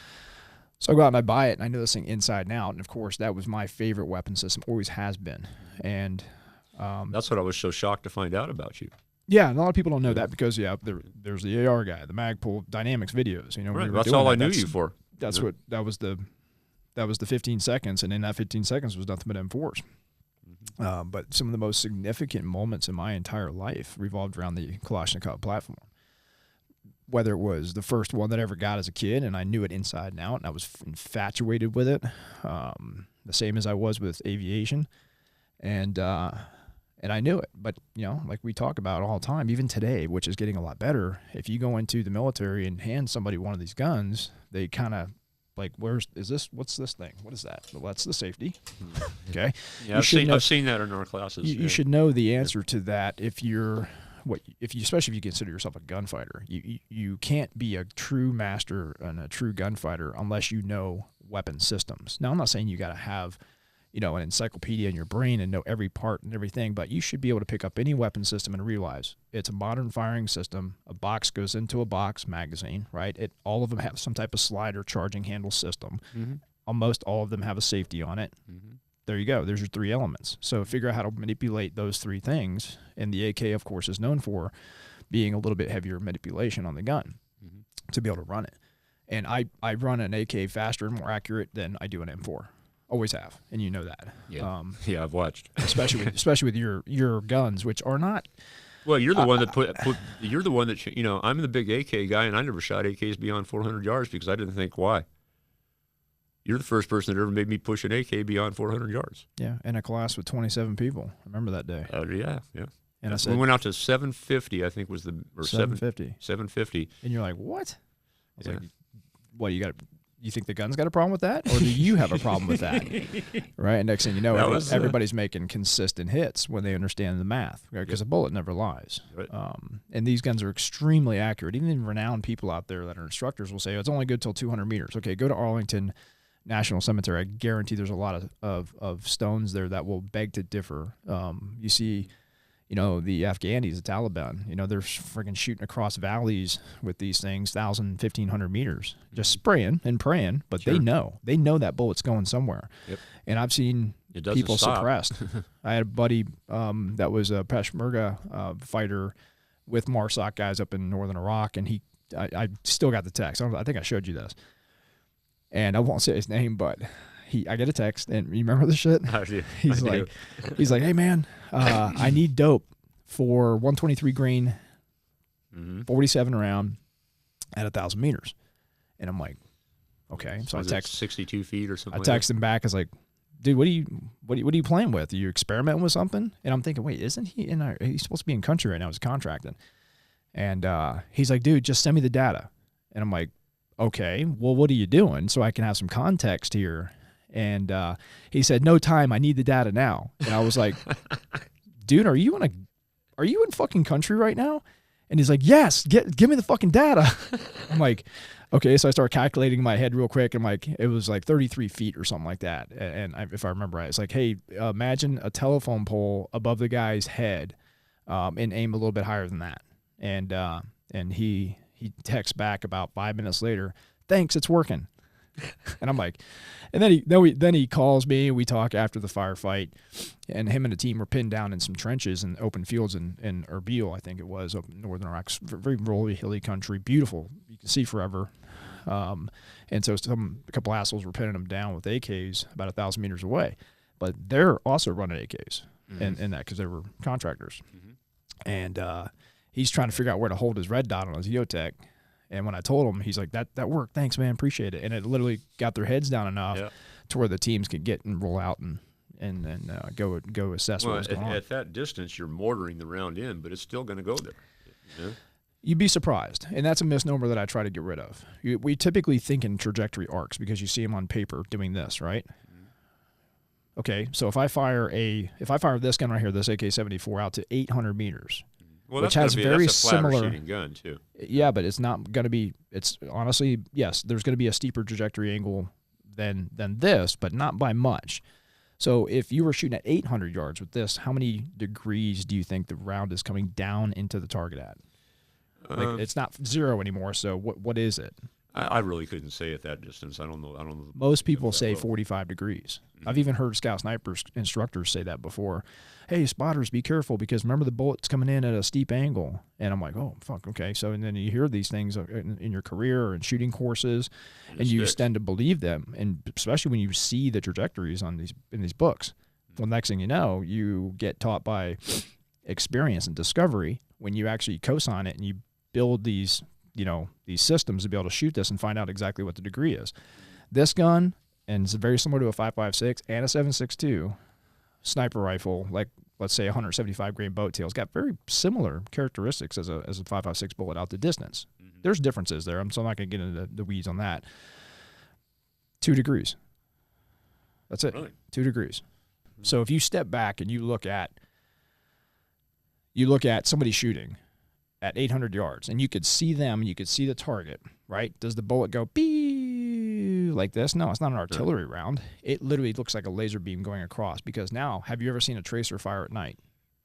So I go out and I buy it, and I know this thing inside and out. And, of course, that was my favorite weapon system, always has been. And that's what I was so shocked to find out about you. Yeah, and a lot of people don't know that because, there's the AR guy, the Magpul Dynamics videos. Right, that's all I knew you for. That's what that was the 15 seconds, and in that 15 seconds was nothing but M4s. But some of the most significant moments in my entire life revolved around the Kalashnikov platform. Whether it was the first one that I ever got as a kid, and I knew it inside and out, and I was infatuated with it, the same as I was with aviation, and I knew it. But like we talk about all the time, even today, which is getting a lot better. If you go into the military and hand somebody one of these guns, they kind of like, what's this thing? What is that? Well, that's the safety. Okay. Yeah, I've seen that in our classes. You should know the answer to that especially if you consider yourself a gunfighter. You can't be a true master and a true gunfighter unless you know weapon systems. Now, I'm not saying you got to have, an encyclopedia in your brain and know every part and everything, but you should be able to pick up any weapon system and realize it's a modern firing system. A box goes into a box magazine, right? All of them have some type of slide or charging handle system. Almost all of them have a safety on it. There you go. There's your 3 elements. So figure out how to manipulate those 3 things. And the AK, of course, is known for being a little bit heavier manipulation on the gun to be able to run it. And I run an AK faster and more accurate than I do an M4. Always have, and you know that. Yeah, yeah, I've watched. especially with your guns, which are not. Well, you're the one that put. You're the one that I'm the big AK guy, and I never shot AKs beyond 400 yards because I didn't think why. You're the first person that ever made me push an AK beyond 400 yards. Yeah, in a class with 27 people. I remember that day. Yeah. And I said, we went out to 750. I think was the 750. 750. And you're like, what? I was like, what you think the gun's got a problem with that, or do you have a problem with that? Right. And next thing you know, everybody's making consistent hits when they understand the math, because a bullet never lies. Right. And these guns are extremely accurate. Even renowned people out there that are instructors will say, it's only good till 200 meters. Okay, go to Arlington National Cemetery. I guarantee there's a lot of stones there that will beg to differ. You see, the Afghanis, the Taliban, they're freaking shooting across valleys with these things, 1,000, 1,500 meters, just spraying and praying, but they know that bullet's going somewhere. Yep. And I've seen people suppressed. I had a buddy that was a Peshmerga fighter with MARSOC guys up in northern Iraq, and I still got the text. I think I showed you this. And I won't say his name, but I get a text, and you remember this shit? He's like, hey man, I need dope for 123 grain, 47 round at 1,000 meters. And I'm like, okay. So I text 62 feet or something. I text him back. I was like, dude, what are you playing with? Are you experimenting with something? And I'm thinking, wait, isn't he he's supposed to be in country right now? He's contracting. And he's like, dude, just send me the data. And I'm like, okay, well, what are you doing so I can have some context here? And he said, no time, I need the data now. And I was like, dude, are you in fucking country right now? And he's like, yes, give me the fucking data. I'm like, okay. So I started calculating in my head real quick. I'm like, it was like 33 feet or something like that. And if I remember right, it's like, hey, imagine a telephone pole above the guy's head and aim a little bit higher than that. And he texts back about 5 minutes later, thanks, it's working. And I'm like, and then he calls me, and we talk after the firefight, and him and the team were pinned down in some trenches in open fields in Erbil, I think it was, up in northern Iraq, very rolly, hilly country, beautiful, you can see forever. And so a couple assholes were pinning them down with AKs about 1,000 meters away, but they're also running AKs in that because they were contractors. And he's trying to figure out where to hold his red dot on his EOTech. And when I told him, he's like, that worked. Thanks, man. Appreciate it. And it literally got their heads down enough to where the teams could get and roll out and go assess what was going on. At that distance, you're mortaring the round in, but it's still going to go there. You'd be surprised. And that's a misnomer that I try to get rid of. We typically think in trajectory arcs because you see them on paper doing this, right? Okay, so if I fire this gun right here, this AK-74 out to 800 meters, well, which has very similar shooting gun too. Yeah, but it's not going to be. It's honestly, yes, there's going to be a steeper trajectory angle than this, but not by much. So if you were shooting at 800 yards with this, how many degrees do you think the round is coming down into the target at? Like, it's not 0 anymore. So what is it? I really couldn't say at that distance. I don't know. Most people say 45 degrees. I've even heard scout snipers instructors say that before. Hey, spotters, be careful because remember the bullet's coming in at a steep angle. And I'm like, oh, fuck, okay. So and then you hear these things in your career or in shooting courses, and you tend to believe them. And especially when you see the trajectories in these books. Well, next thing you know, you get taught by experience and discovery when you actually co-sign it and you build these systems to be able to shoot this and find out exactly what the degree is. This gun, and it's very similar to a 5.56 and a 7.62 sniper rifle, like let's say 175 grain boat tail, it's got very similar characteristics as a 5.56 bullet out the distance. There's differences there, so I'm not going to get into the weeds on that. 2 degrees. That's it. Really? 2 degrees. So if you step back and you look at somebody shooting at 800 yards, and you could see them, you could see the target, right? Does the bullet go, like this. No, it's not an artillery round. It literally looks like a laser beam going across, because now, have you ever seen a tracer fire at night?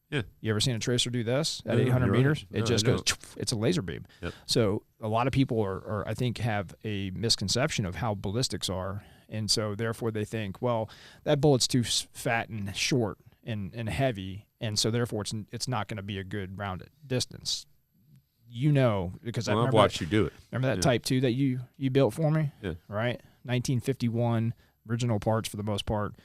Yeah. You ever seen a tracer do this at 800 meters? Right. It just goes, it's a laser beam. Yep. So a lot of people are, I think, have a misconception of how ballistics are. And so therefore they think, well, that bullet's too fat and short and heavy. And so therefore it's not going to be a good round distance. You know, because I've watched you do it. Remember that Type 2 that you built for me? Yeah. Right? 1951, original parts for the most part.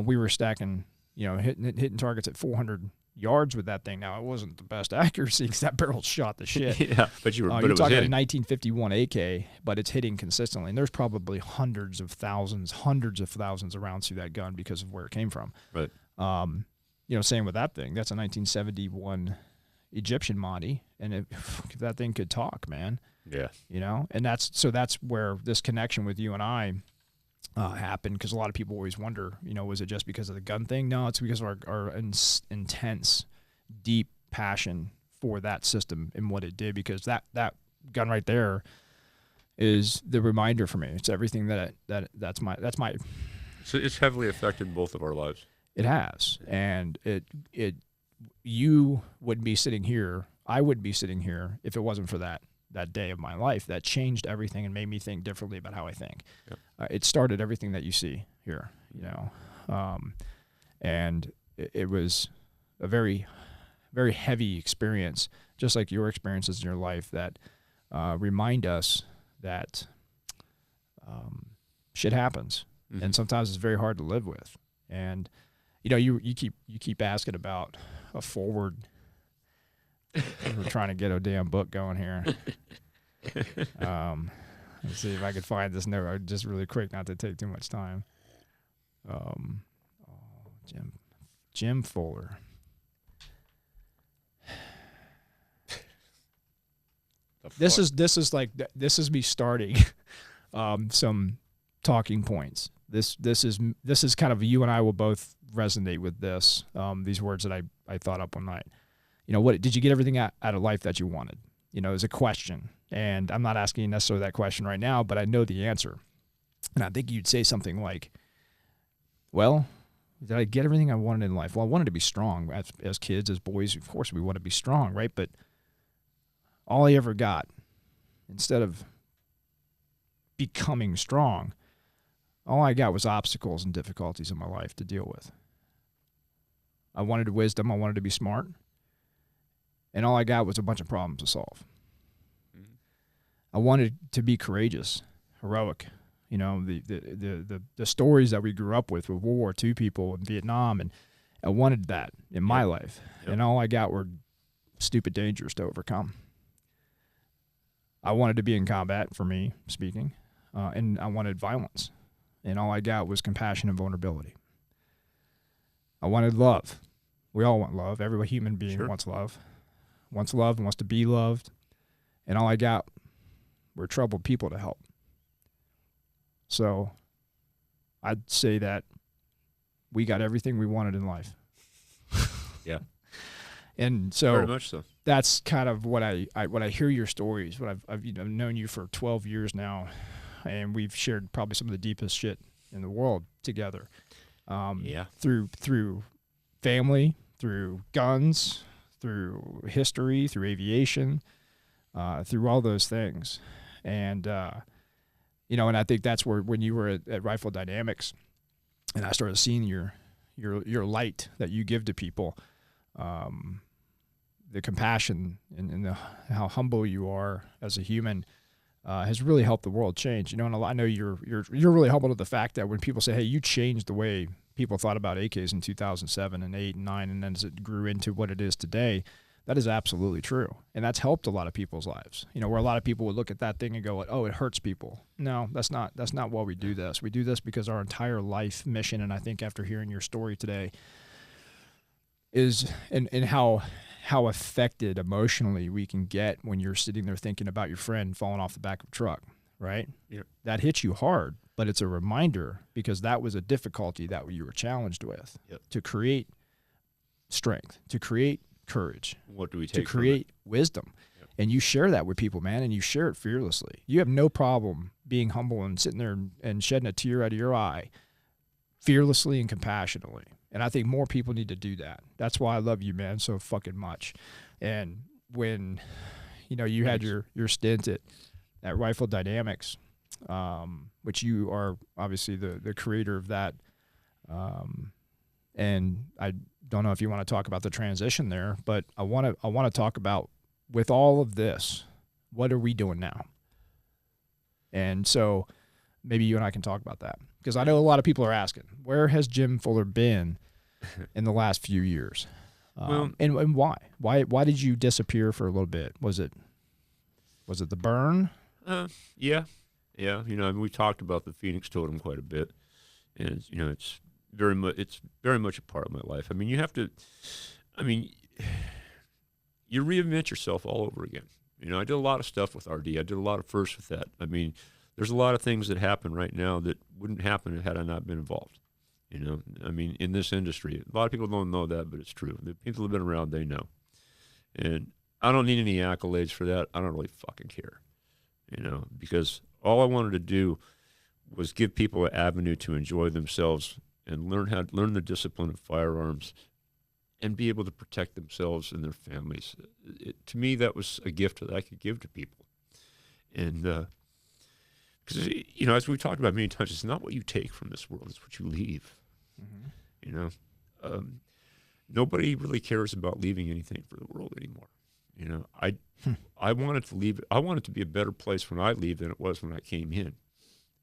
We were stacking, hitting targets at 400 yards with that thing. Now, it wasn't the best accuracy because that barrel shot the shit. Yeah, but you're talking hitting. a 1951 AK, but it's hitting consistently. And there's probably hundreds of thousands of rounds through that gun because of where it came from. Right. Same with that thing. That's a 1971 Egyptian Mahdi, and if that thing could talk, man. Yeah. And that's where this connection with you and I happened, because a lot of people always wonder, was it just because of the gun thing? No, it's because of our intense, deep passion for that system and what it did, because that gun right there is the reminder for me. It's everything that's my. So it's heavily affected both of our lives. It has, and you wouldn't be sitting here. I wouldn't be sitting here if it wasn't for that day of my life that changed everything and made me think differently about how I think. Yep. It started everything that you see here, and it was a very, very heavy experience, just like your experiences in your life that remind us that shit happens, and sometimes it's very hard to live with. And you keep asking about a forward. We're trying to get a damn book going here. Let's see if I could find this note just really quick, not to take too much time. Jim Fuller. This is me starting some talking points. This is kind of, you and I will both resonate with this. These words that I thought up one night. What did you get everything out of life that you wanted? Is a question. And I'm not asking you necessarily that question right now, but I know the answer. And I think you'd say something like, well, did I get everything I wanted in life? Well, I wanted to be strong. As kids, as boys, of course, we want to be strong, right? But all I ever got, instead of becoming strong, all I got was obstacles and difficulties in my life to deal with. I wanted wisdom. I wanted to be smart. And all I got was a bunch of problems to solve. Mm-hmm. I wanted to be courageous, heroic. The stories that we grew up with World War II people in Vietnam, and I wanted that in my life. Yep. And all I got were stupid dangers to overcome. I wanted to be in combat, for me speaking, and I wanted violence. And all I got was compassion and vulnerability. I wanted love. We all want love. Every human being wants love. Wants love and wants to be loved. And all I got were troubled people to help. So I'd say that we got everything we wanted in life. Yeah. And so very much so. That's kind of what I hear your stories. What I've known you for 12 years now, and we've shared probably some of the deepest shit in the world together. Through family, through guns, through history, through aviation, through all those things. And, and I think that's where, when you were at Rifle Dynamics and I started seeing your light that you give to people, the compassion and how humble you are as a human, has really helped the world change. And I know you're really humble to the fact that when people say, hey, you changed the way people thought about AKs in 2007 and 8 and 9, and then as it grew into what it is today, that is absolutely true. And that's helped a lot of people's lives. Where a lot of people would look at that thing and go, oh, it hurts people. No, that's not why we do this. We do this because our entire life mission, and I think after hearing your story today, is and how affected emotionally we can get when you're sitting there thinking about your friend falling off the back of a truck, right? Yep. That hits you hard, but it's a reminder, because that was a difficulty that you were challenged with. Yep. To create strength, to create courage. What do we take to create wisdom? Yep. And you share that with people, man, and you share it fearlessly. You have no problem being humble and sitting there and shedding a tear out of your eye, fearlessly and compassionately. And I think more people need to do that. That's why I love you, man, so fucking much. And when, you had your stint at Rifle Dynamics, which you are obviously the creator of that. And I don't know if you want to talk about the transition there, but I want to talk about, with all of this, what are we doing now? And so maybe you and I can talk about that, because I know a lot of people are asking, where has Jim Fuller been in the last few years? And why? Why did you disappear for a little bit? Was it the burn? Yeah. We talked about the Phoenix Totem quite a bit, and it's very much a part of my life. I mean, you reinvent yourself all over again. I did a lot of stuff with RD. I did a lot of firsts with that. I mean, there's a lot of things that happen right now that wouldn't happen had I not been involved. In this industry, a lot of people don't know that, but it's true. The people who've been around, they know. And I don't need any accolades for that. I don't really fucking care, because all I wanted to do was give people an avenue to enjoy themselves and learn the discipline of firearms and be able to protect themselves and their families. To me, that was a gift that I could give to people. And because, as we've talked about many times, it's not what you take from this world, it's what you leave. Mm-hmm. Nobody really cares about leaving anything for the world anymore. I wanted to leave. I want it to be a better place when I leave than it was when I came in.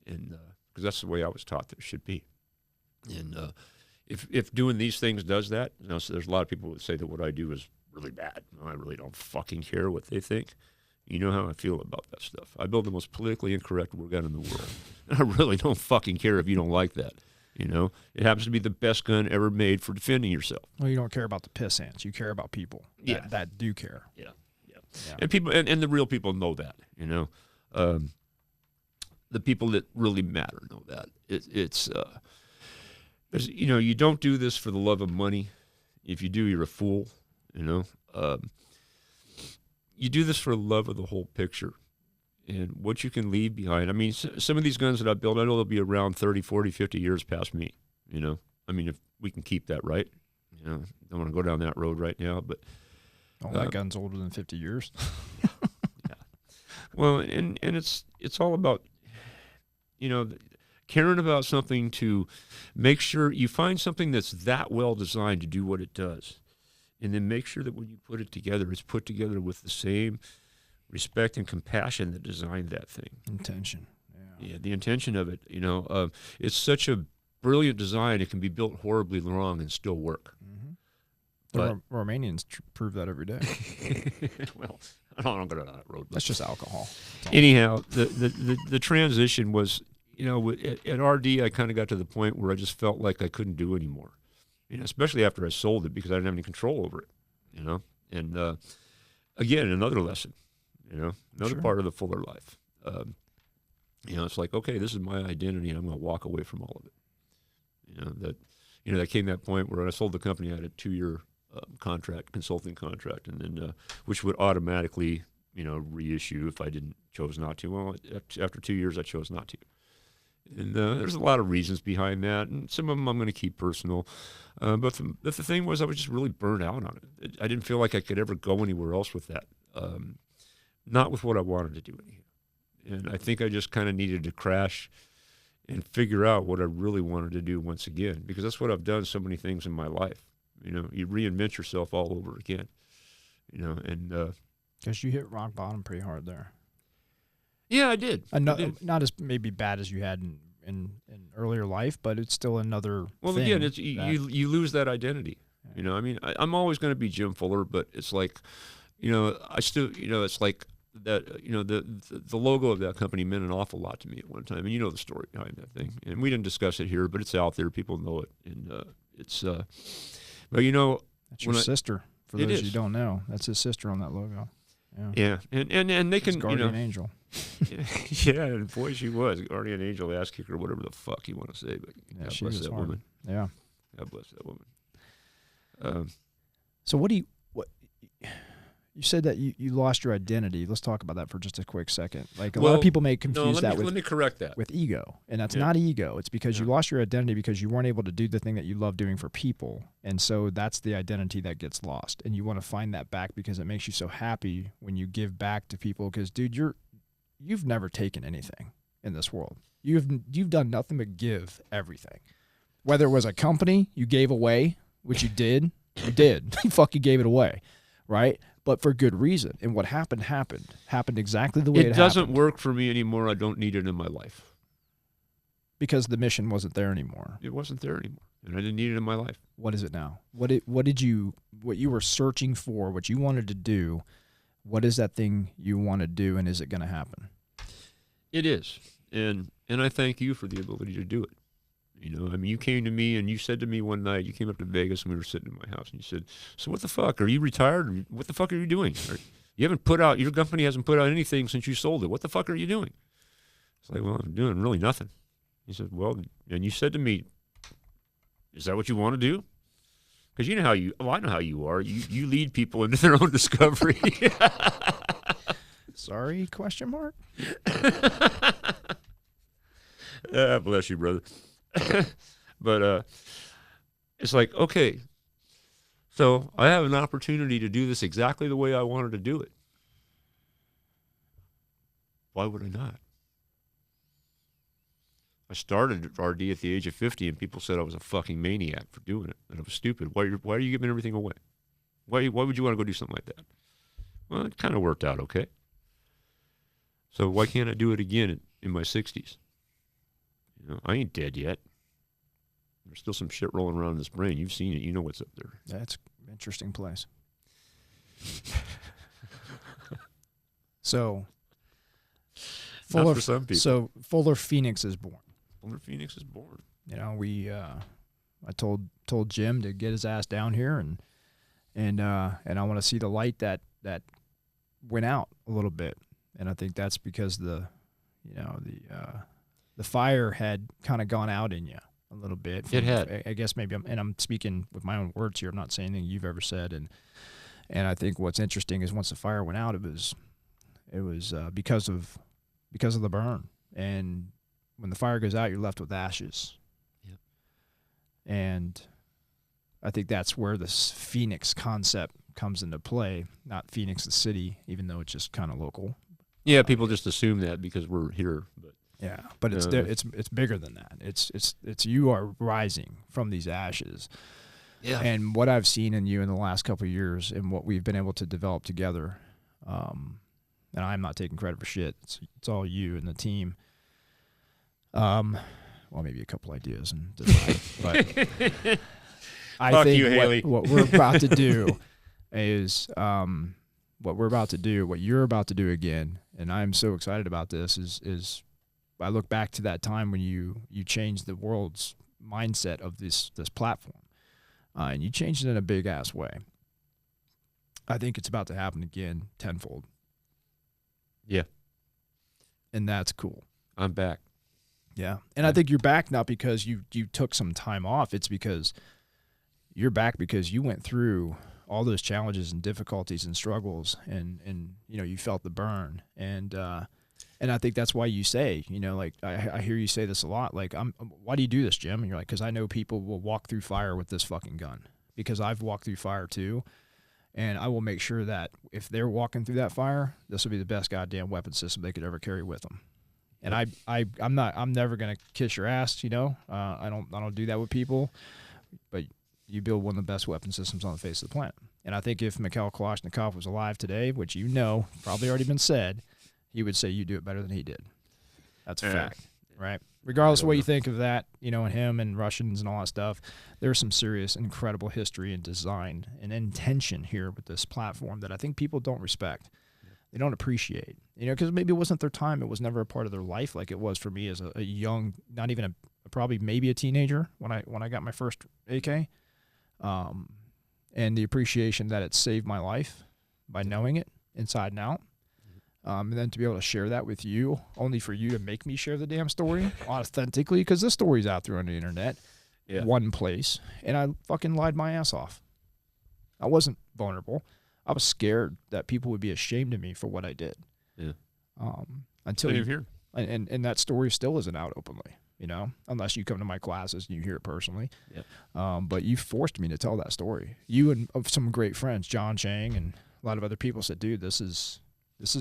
And because that's the way I was taught that it should be. And if doing these things does that, so there's a lot of people that say that what I do is really bad. I really don't fucking care what they think. You know how I feel about that stuff. I build the most politically incorrect war gun in the world. And I really don't fucking care if you don't like that. It happens to be the best gun ever made for defending yourself. Well, you don't care about the piss ants. You care about people that do care. Yeah. And people, and the real people know that. The people that really matter know that. You don't do this for the love of money. If you do, you're a fool. You do this for the love of the whole picture and what you can leave behind. I mean, some of these guns that I built, I know they'll be around 30, 40, 50 years past me. If we can keep that right. Don't want to go down that road right now, but that gun's older than 50 years. Yeah. Well, and it's all about, caring about something to make sure you find something that's that well designed to do what it does. And then make sure that when you put it together, it's put together with the same respect and compassion that designed that thing. Intention. Yeah, the intention of it. It's such a brilliant design, it can be built horribly wrong and still work. Mm-hmm. The Romanians prove that every day. Well, I don't go down that road. That's just alcohol. Anyhow, the transition was, at RD, I kind of got to the point where I just felt like I couldn't do anymore. Especially after I sold it, because I didn't have any control over it. And again, another lesson. Another Sure. part of the Fuller life. It's like, okay, this is my identity, and I'm going to walk away from all of it. That came that point where when I sold the company, I had a 2-year consulting contract, and then which would automatically, reissue if I chose not to. Well, after 2 years, I chose not to. And there's a lot of reasons behind that, and some of them I'm going to keep personal. But the thing was, I was just really burned out on it. I didn't feel like I could ever go anywhere else with that. Not with what I wanted to do anyhow. And I think I just kind of needed to crash and figure out what I really wanted to do once again, because that's what I've done so many things in my life. You reinvent yourself all over again. And because you hit rock bottom pretty hard there. Yeah, I did. Not as maybe bad as you had in earlier life, but it's still another. Well, thing again, it's you lose that identity. Yeah. I'm always going to be Jim Fuller, but it's like, I still, it's like that. The logo of that company meant an awful lot to me at one time, and the story behind that thing. And we didn't discuss it here, but it's out there. People know it, and it's. But that's your sister. For those you don't know, that's his sister on that logo. Yeah, and they can, guardian angel. Yeah, and boy, she was guardian angel, ass kicker, whatever the fuck you want to say. But God she bless was that hard. woman. Yeah, God bless that woman. So what You said that you lost your identity. Let's talk about that for just a quick second. Like a lot of people may confuse that with... Let me correct that. With ego. And that's not ego. It's because you lost your identity because you weren't able to do the thing that you love doing for people. And so that's the identity that gets lost. And you want to find that back because it makes you so happy when you give back to people. Because, dude, you've never taken anything in this world. You've done nothing but give everything. Whether it was a company you gave away, which you did. You did. You fucking gave it away. Right? But for good reason. And what happened exactly the way it happened. It doesn't work for me anymore. I don't need it in my life. Because the mission wasn't there anymore. It wasn't there anymore. And I didn't need it in my life. What is it now? What you were searching for, what you wanted to do, what is that thing you want to do, and is it going to happen? It is. And I thank you for the ability to do it. You know, I mean, you came to me and you said to me one night, you came up to Vegas and we were sitting in my house and you said, so what the fuck? Are you retired? What the fuck are you doing? You haven't put out, your company hasn't put out anything since you sold it. What the fuck are you doing? It's like, well, I'm doing really nothing. He said, well, and you said to me, is that what you want to do? Because you know I know how you are. You lead people into their own discovery. Sorry, question mark? Bless you, brother. But it's like, okay, so I have an opportunity to do this exactly the way I wanted to do it. Why would I not? I started RD at the age of 50, and people said I was a fucking maniac for doing it, and I was stupid. Why are you giving everything away? Why would you want to go do something like that? Well, it kind of worked out okay. So why can't I do it again in my 60s? You know, I ain't dead yet. There's still some shit rolling around in this brain. You've seen it. You know what's up there. That's an interesting place. So, Not for some people. So Fuller Phoenix is born. Fuller Phoenix is born. You know, I told Jim to get his ass down here, and I want to see the light that went out a little bit, and I think that's because the fire had kind of gone out in you a little bit. It had. I guess maybe I'm speaking with my own words here. I'm not saying anything you've ever said. And I think what's interesting is once the fire went out, it was because of the burn. And when the fire goes out, you're left with ashes. Yep. And I think that's where this Phoenix concept comes into play. Not Phoenix, the city, even though it's just kind of local. Yeah, people just assume that because we're here, but. Yeah, but it's bigger than that. It's you are rising from these ashes. Yeah. And what I've seen in you in the last couple of years and what we've been able to develop together, and I'm not taking credit for shit. It's all you and the team. Well, maybe a couple ideas and design, but I think what we're about to do is what you're about to do again, and I'm so excited about this is I look back to that time when you changed the world's mindset of this platform, and you changed it in a big-ass way. I think it's about to happen again tenfold. Yeah. And that's cool. I'm back. Yeah. And I think you're back not because you took some time off. It's because you're back because you went through all those challenges and difficulties and struggles and you felt the burn. And I think that's why you say, like I hear you say this a lot, like, why do you do this, Jim? And you're like, because I know people will walk through fire with this fucking gun, because I've walked through fire too. And I will make sure that if they're walking through that fire, this will be the best goddamn weapon system they could ever carry with them. And I'm never going to kiss your ass, I don't do that with people, but you build one of the best weapon systems on the face of the planet. And I think if Mikhail Kalashnikov was alive today, which probably already been said, he would say you do it better than he did. That's a fact, right? Regardless of what you think of that, and him and Russians and all that stuff, there's some serious, incredible history and design and intention here with this platform that I think people don't respect. They don't appreciate, because maybe it wasn't their time. It was never a part of their life like it was for me as a young, not even probably maybe a teenager when I got my first AK. And the appreciation that it saved my life by knowing it inside and out. And then to be able to share that with you, only for you to make me share the damn story authentically, because this story's out there on the internet, one place, and I fucking lied my ass off. I wasn't vulnerable. I was scared that people would be ashamed of me for what I did. Yeah. Until Same you here. And that story still isn't out openly, unless you come to my classes and you hear it personally. Yeah. But you forced me to tell that story. You and some great friends, John Chang and a lot of other people said, dude, this is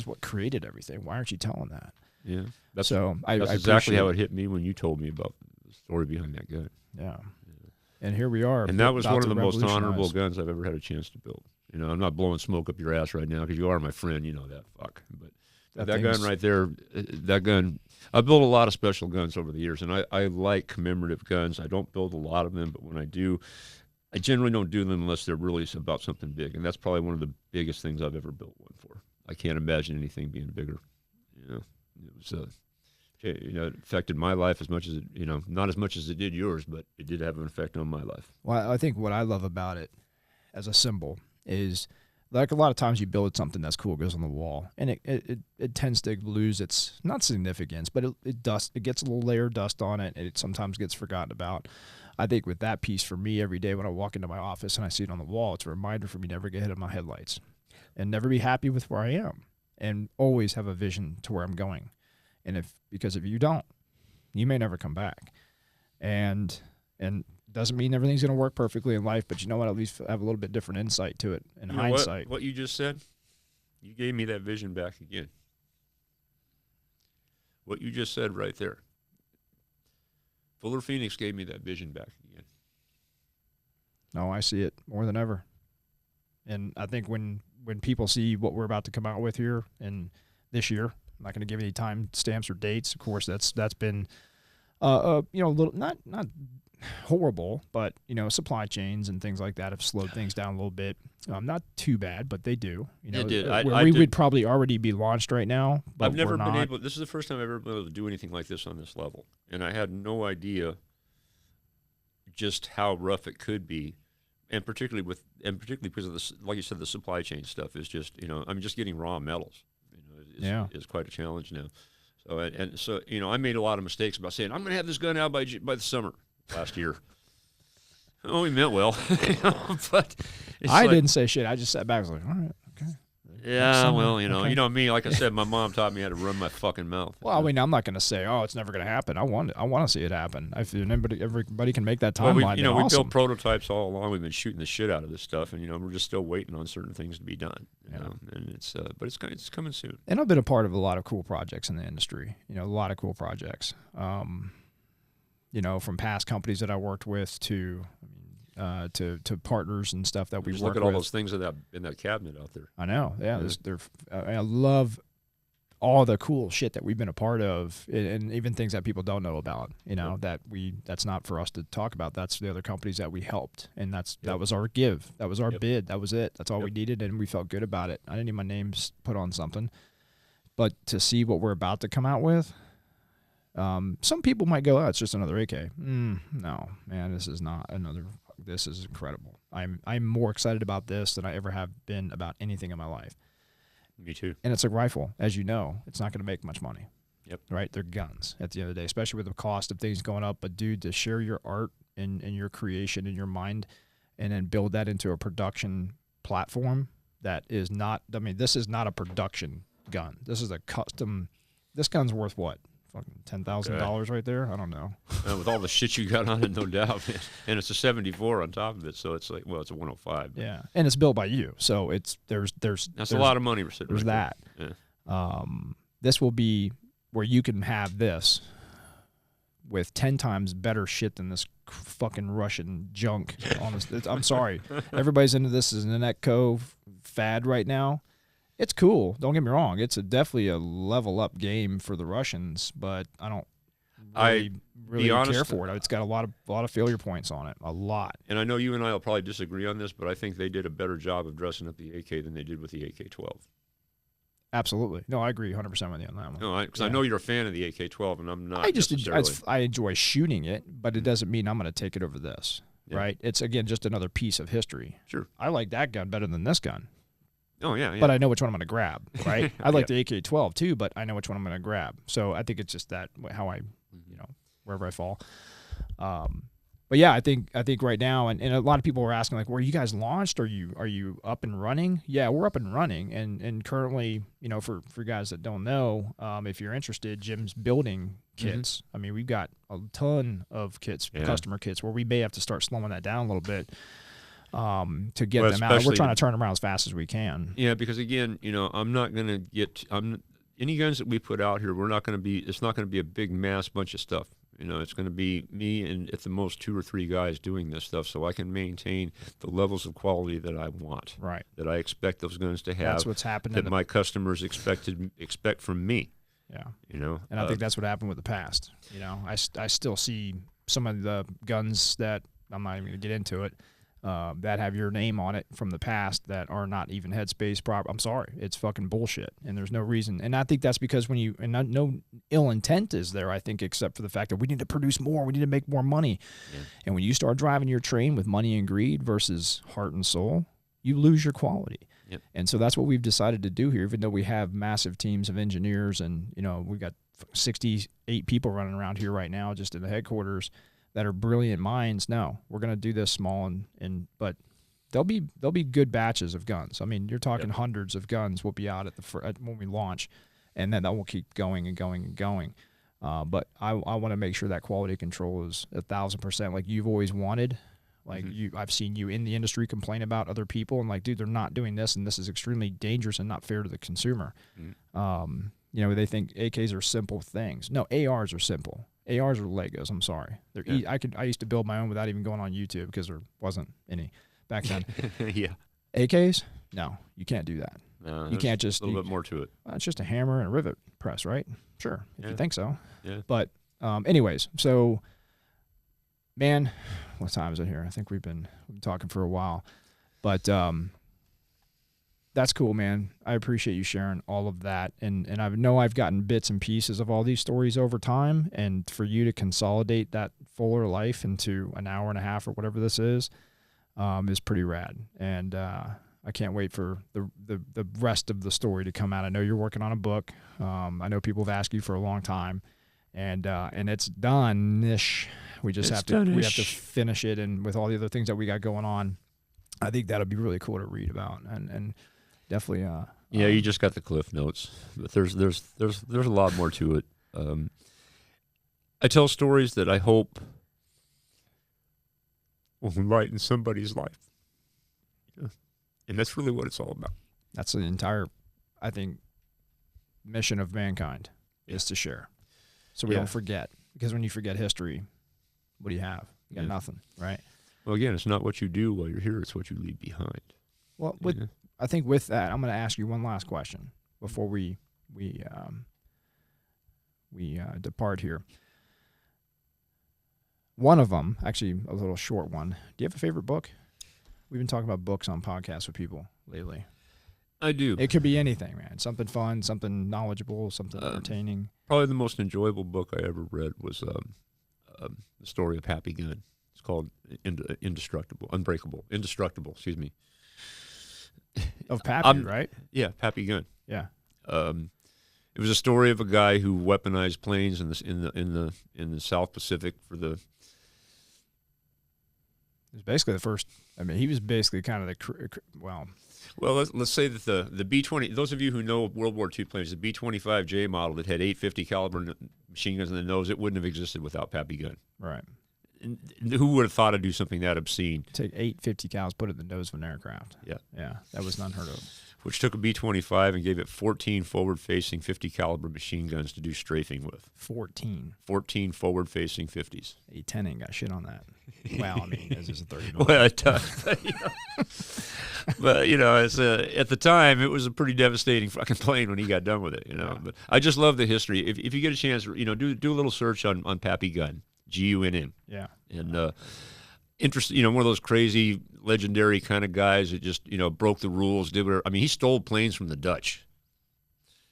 what created everything. Why aren't you telling that? Yeah. That's I exactly how it hit me when you told me about the story behind that gun. Yeah. And here we are. And that was one of the most revolutionize. honorable guns I've ever had a chance to build. I'm not blowing smoke up your ass right now because you are my friend. You know that. Fuck. But that gun right there, that gun, I've built a lot of special guns over the years, and I like commemorative guns. I don't build a lot of them, but when I do, I generally don't do them unless they're really about something big, and that's probably one of the biggest things I've ever built one for. I can't imagine anything being bigger. It was, it affected my life as much as it, not as much as it did yours, but it did have an effect on my life. Well, I think what I love about it as a symbol is, like, a lot of times you build something that's cool, goes on the wall, and it tends to lose its, not significance, but it gets a little layer of dust on it, and it sometimes gets forgotten about. I think with that piece, for me, every day when I walk into my office and I see it on the wall, it's a reminder for me to never get hit on my headlights and never be happy with where I am, and always have a vision to where I'm going. And because if you don't, you may never come back. And doesn't mean everything's going to work perfectly in life, but you know what? At least have a little bit different insight to it in hindsight. What you just said, you gave me that vision back again. What you just said right there. Fuller Phoenix gave me that vision back again. No, I see it more than ever. And I think when people see what we're about to come out with here and this year, I'm not going to give any time stamps or dates. Of course, that's been a little not horrible, but supply chains and things like that have slowed things down a little bit. Not too bad, but they do. It did. We would probably already be launched right now, but I've never been able. This is the first time I've ever been able to do anything like this on this level, and I had no idea just how rough it could be, and particularly because of this, like you said, the supply chain stuff is just I'm just getting raw metals. Is quite a challenge now. So I made a lot of mistakes about saying I'm going to have this gun out by the summer last year. Oh, we meant well, but I didn't say shit. I just sat back and was like, all right, okay. Yeah, well, okay. You know me. Like I said, my mom taught me how to run my fucking mouth. Well, I mean, I'm not going to say, oh, it's never going to happen. I want to see it happen. If everybody can make that timeline, we awesome. built prototypes all along. We've been shooting the shit out of this stuff, and we're just still waiting on certain things to be done. You know, and but it's coming soon. And I've been a part of a lot of cool projects in the industry. A lot of cool projects. From past companies that I worked with to partners and stuff that we work with. Look at all those things in that cabinet out there. I know. Yeah. I love all the cool shit that we've been a part of, and even things that people don't know about, that's not for us to talk about. That's the other companies that we helped. And that was our give. That was our bid. That was it. That's all we needed. And we felt good about it. I didn't need my name put on something, but to see what we're about to come out with, some people might go, oh, it's just another AK. No, man, this is not another. This is incredible. I'm more excited about this than I ever have been about anything in my life. Me too. And it's a rifle. As you know, it's not going to make much money. Yep. Right? They're guns at the end of the day, especially with the cost of things going up. But, dude, to share your art and your creation in your mind and then build that into a production platform that is not – I mean, this is not a production gun. This is a custom – this gun's worth what? Fucking $10,000 right there? I don't know. With all the shit you got on it, no doubt. And it's a 74 on top of it, so it's like, well, it's a 105. But. Yeah, and it's built by you, so there's a lot of money we're sitting. There's right that. Yeah. This will be where you can have this with 10 times better shit than this fucking Russian junk. I'm sorry, everybody's into this as an Netco fad right now. It's cool. Don't get me wrong. It's definitely a level up game for the Russians, but I don't really care for it. It's got a lot of failure points on it. A lot. And I know you and I will probably disagree on this, but I think they did a better job of dressing up the AK than they did with the AK-12. Absolutely. No, I agree 100% with you on that one. No, because I know you're a fan of the AK-12, and I'm not. I enjoy shooting it, but it doesn't mean I'm going to take it over this, right? It's, again, just another piece of history. Sure. I like that gun better than this gun. Oh, yeah. But I know which one I'm going to grab, right? I like the AK-12 too, but I know which one I'm going to grab. So I think it's just that how I, wherever I fall. But yeah, I think right now, and a lot of people are asking, like, were you guys launched? Are you up and running? Yeah, we're up and running, and currently, for guys that don't know, if you're interested, Jim's building kits. I mean, we've got a ton of kits, customer kits, where we may have to start slowing that down a little bit to get them out. We're trying to turn them around as fast as we can. Yeah, because again, I'm not going to any guns that we put out here. It's not going to be a big mass bunch of stuff. It's going to be me and at the most 2 or 3 guys doing this stuff, so I can maintain the levels of quality that I want, right? That I expect those guns to have. That's what's happened. That my customers expect from me. Yeah. And I think that's what happened with the past. I still see some of the guns that I'm not even going to get into it. That have your name on it from the past that are not even headspace proper. I'm sorry, it's fucking bullshit, and there's no reason. And I think that's because no ill intent is there. I think except for the fact that we need to produce more, we need to make more money. Yeah. And when you start driving your train with money and greed versus heart and soul, you lose your quality. Yep. And so that's what we've decided to do here. Even though we have massive teams of engineers, and we've got 68 people running around here right now just in the headquarters that are brilliant minds. No, we're going to do this small, but there'll be good batches of guns. I mean, you're talking hundreds of guns will be out when we launch, and then that will keep going and going and going. But I want to make sure that quality control is 1,000%, like you've always wanted. Like I've seen you in the industry complain about other people and like, dude, they're not doing this, and this is extremely dangerous and not fair to the consumer. They think AKs are simple things. No, ARs are simple. ARs are Legos. I'm sorry. They're I used to build my own without even going on YouTube because there wasn't any back then. Yeah. AKs? No, you can't do that. No, you can't just a little bit more to it. It's just a hammer and a rivet press, right? Sure, if you think so. Yeah. But anyways, so man, what time is it here? I think we've been talking for a while, but that's cool, man. I appreciate you sharing all of that. And I know I've gotten bits and pieces of all these stories over time, and for you to consolidate that fuller life into an hour and a half or whatever this is pretty rad. And I can't wait for the rest of the story to come out. I know you're working on a book. I know people have asked you for a long time, and it's done-ish. We have to finish it, and with all the other things that we got going on, I think that'll be really cool to read about, and definitely. You just got the cliff notes, but there's a lot more to it. I tell stories that I hope will enlighten somebody's life, and that's really what it's all about. That's the entire, I think, mission of mankind is to share, so we don't forget. Because when you forget history, what do you have? You got nothing, right? Well, again, it's not what you do while you're here; it's what you leave behind. Well, I think with that, I'm going to ask you one last question before we depart here. One of them, actually a little short one. Do you have a favorite book? We've been talking about books on podcasts with people lately. I do. It could be anything, man. Something fun, something knowledgeable, something entertaining. Probably the most enjoyable book I ever read was the story of Pappy Gunn. It's called Indestructible. Excuse me. Of Pappy, right? Yeah, Pappy Gunn. Yeah. It was a story of a guy who weaponized planes in the South Pacific for the. It was basically the first. I mean, he was basically kind of Well, let's say that the B-20. Those of you who know World War II planes, the B-25J model that had 850 caliber machine guns in the nose, it wouldn't have existed without Pappy Gunn. Right. And who would have thought to do something that obscene? Take 850 cals, put it in the nose of an aircraft. Yeah. Yeah, that was unheard of. Which took a B-25 and gave it 14 forward-facing 50 caliber machine guns to do strafing with. 14 forward-facing 50s. A-10 ain't got shit on that. Well, I mean, this is a 30. Well, it does. But it's at the time, it was a pretty devastating fucking plane when he got done with it. Yeah. But I just love the history. If you get a chance, do a little search on Pappy Gunn, Gunn. Yeah. And interesting, one of those crazy, legendary kind of guys that just broke the rules, did whatever. I mean, he stole planes from the Dutch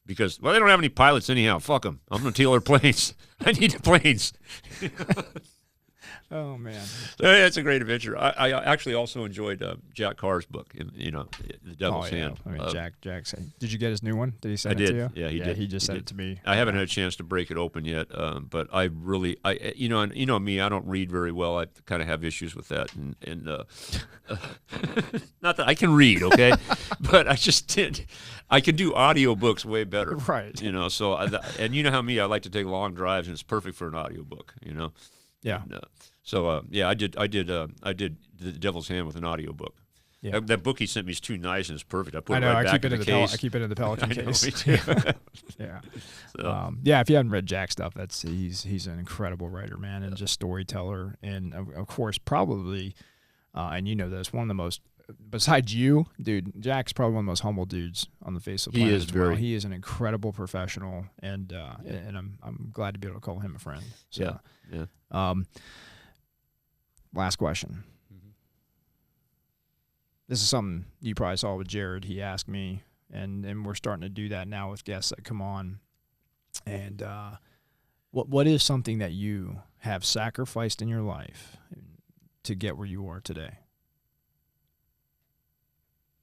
because they don't have any pilots anyhow. Fuck them. I'm gonna steal their planes. I need the planes. Oh man, That's a great adventure. I actually also enjoyed Jack Carr's book, The Devil's Hand. I mean, Jack said, did you get his new one? Did he send I it did. to you? Yeah, he did. He just sent it to me. I haven't had a chance to break it open yet, but I really, me, I don't read very well. I kind of have issues with that, and not that I can read, okay, but I can do audiobooks way better, right? So and you know how me, I like to take long drives, and it's perfect for an audiobook, Yeah. And, I did The Devil's Hand with an audiobook. Yeah. That book he sent me is too nice and it's perfect. I put it I right back in the case. I keep it in the Pelican I know, case. me too. Yeah. So. If you haven't read Jack stuff, he's an incredible writer, man, and just storyteller, and of course probably, and you know this, one of the most. Besides you, dude, Jack's probably one of the most humble dudes on the face of the planet. He is an incredible professional, and I'm glad to be able to call him a friend. So, yeah. Last question. Mm-hmm. This is something you probably saw with Jared. He asked me, and we're starting to do that now with guests that come on. And what is something that you have sacrificed in your life to get where you are today?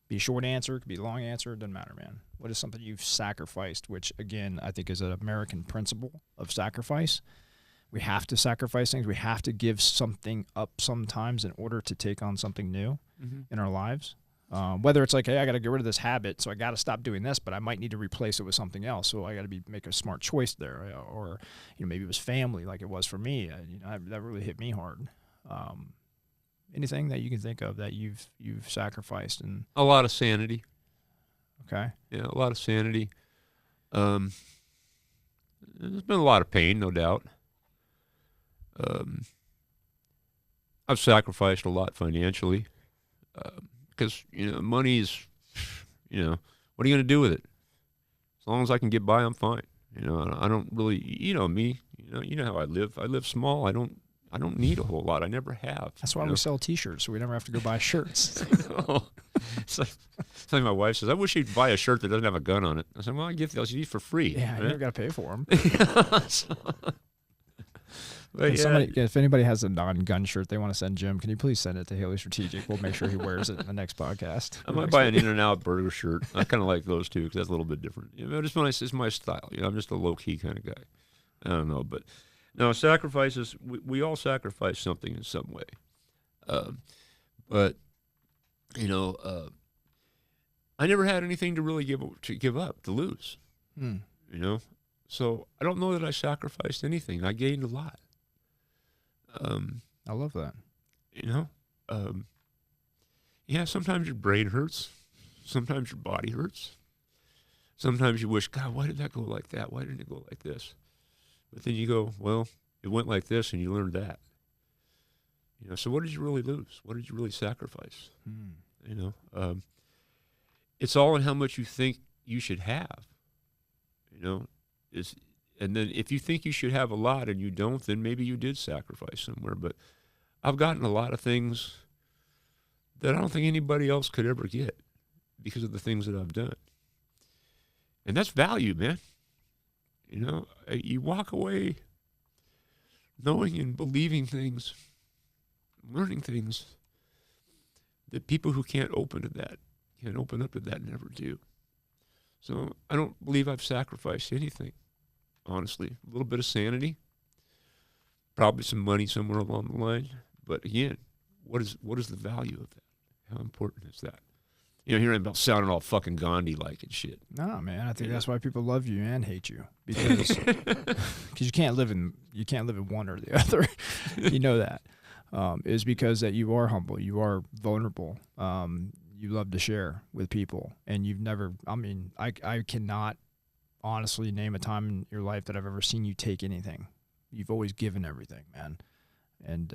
Be a short answer, it could be a long answer, it doesn't matter, man. What is something you've sacrificed, which, again, I think is an American principle of sacrifice. We have to sacrifice things. We have to give something up sometimes in order to take on something new in our lives. Whether it's like, hey, I got to get rid of this habit, so I got to stop doing this, but I might need to replace it with something else, so I got to make a smart choice there. Or maybe it was family, like it was for me. That really hit me hard. Anything that you can think of that you've sacrificed? And a lot of sanity. Okay. Yeah, a lot of sanity. There's been a lot of pain, no doubt. I've sacrificed a lot financially because money is, what are you going to do with it? As long as I can get by, I'm fine. I don't really, me. You know how I live. I live small. I don't need a whole lot. I never have. That's why we sell T-shirts, so we never have to go buy shirts. It's like my wife says, I wish you'd buy a shirt that doesn't have a gun on it. I said, well, I give those for free. Yeah, you never got to pay for them. If anybody has a non-gun shirt they want to send Jim, can you please send it to Haley Strategic? We'll make sure he wears it in the next podcast. I might buy an In-N-Out burger shirt. I kind of like those too because that's a little bit different. It's my style. I'm just a low-key kind of guy. I don't know, but no, sacrifices. We all sacrifice something in some way, but I never had anything to really give up, to lose. So I don't know that I sacrificed anything. I gained a lot. I love that. Sometimes your brain hurts. Sometimes your body hurts. Sometimes you wish, God, why did that go like that? Why didn't it go like this? But then you go, well, it went like this, and you learned that. So what did you really lose? What did you really sacrifice? It's all in how much you think you should have. And then if you think you should have a lot and you don't, then maybe you did sacrifice somewhere. But I've gotten a lot of things that I don't think anybody else could ever get because of the things that I've done. And that's value, man. You walk away knowing and believing things, learning things that people who can't open up to that never do. So I don't believe I've sacrificed anything, honestly. A little bit of sanity, probably some money somewhere along the line. But again, what is the value of that? How important is that? Here I'm sounding all fucking Gandhi-like and shit. No, man. I think that's why people love you and hate you because you can't live in one or the other. You know that is because that you are humble, you are vulnerable. You love to share with people, and you've never. I mean, I cannot honestly name a time in your life that I've ever seen you take anything. You've always given everything, man. And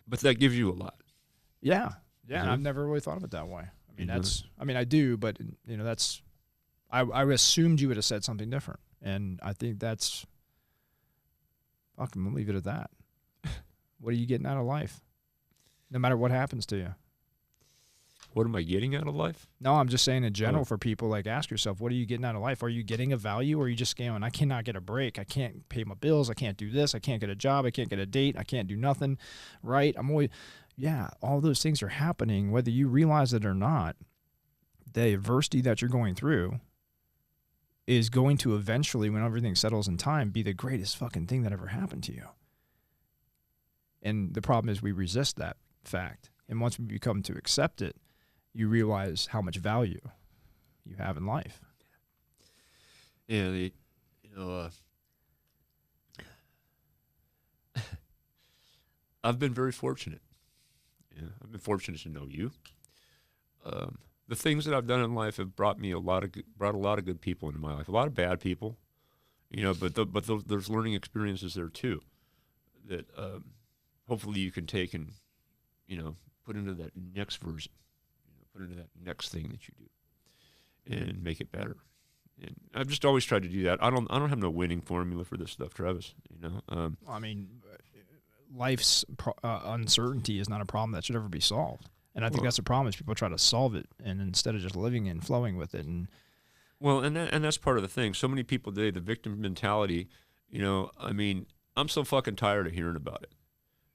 but that gives you a lot. Yeah. Yeah, I've never really thought of it that way. I do, but that's. I assumed you would have said something different, and I think that's. Fuck, I'm gonna leave it at that. What are you getting out of life? No matter what happens to you. What am I getting out of life? No, I'm just saying in general for people, like, ask yourself, what are you getting out of life? Are you getting a value, or are you just going, I cannot get a break. I can't pay my bills. I can't do this. I can't get a job. I can't get a date. I can't do nothing, right? I'm always, yeah, all those things are happening, whether you realize it or not. The adversity that you're going through is going to eventually, when everything settles in time, be the greatest fucking thing that ever happened to you. And the problem is we resist that fact. And once we become to accept it, you realize how much value you have in life. Yeah, I've been very fortunate. Yeah, I've been fortunate to know you. The things that I've done in life have brought a lot of good people into my life. A lot of bad people, but there's learning experiences there too that hopefully you can take and put into that next version. Put into that next thing that you do and make it better. And I've just always tried to do that. I don't have no winning formula for this stuff, Travis. I mean, life's uncertainty is not a problem that should ever be solved. And I think that's the problem, is people try to solve it, and instead of just living and flowing with it. And that's part of the thing. So many people today, the victim mentality, I'm so fucking tired of hearing about it.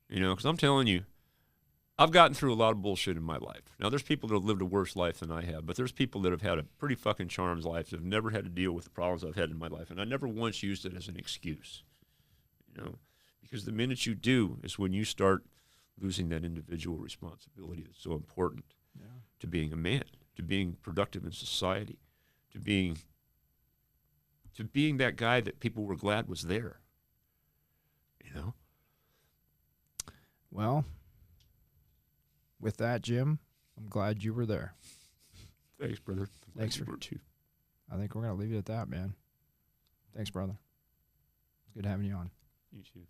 Because I'm telling you, I've gotten through a lot of bullshit in my life. Now, there's people that have lived a worse life than I have, but there's people that have had a pretty fucking charmed life that have never had to deal with the problems I've had in my life, and I never once used it as an excuse, because the minute you do is when you start losing that individual responsibility that's so important to being a man, to being productive in society, to being that guy that people were glad was there, Well, with that, Jim, I'm glad you were there. Thanks, brother. Thanks for too. I think we're going to leave it at that, man. Thanks, brother. It's good having you on. You too.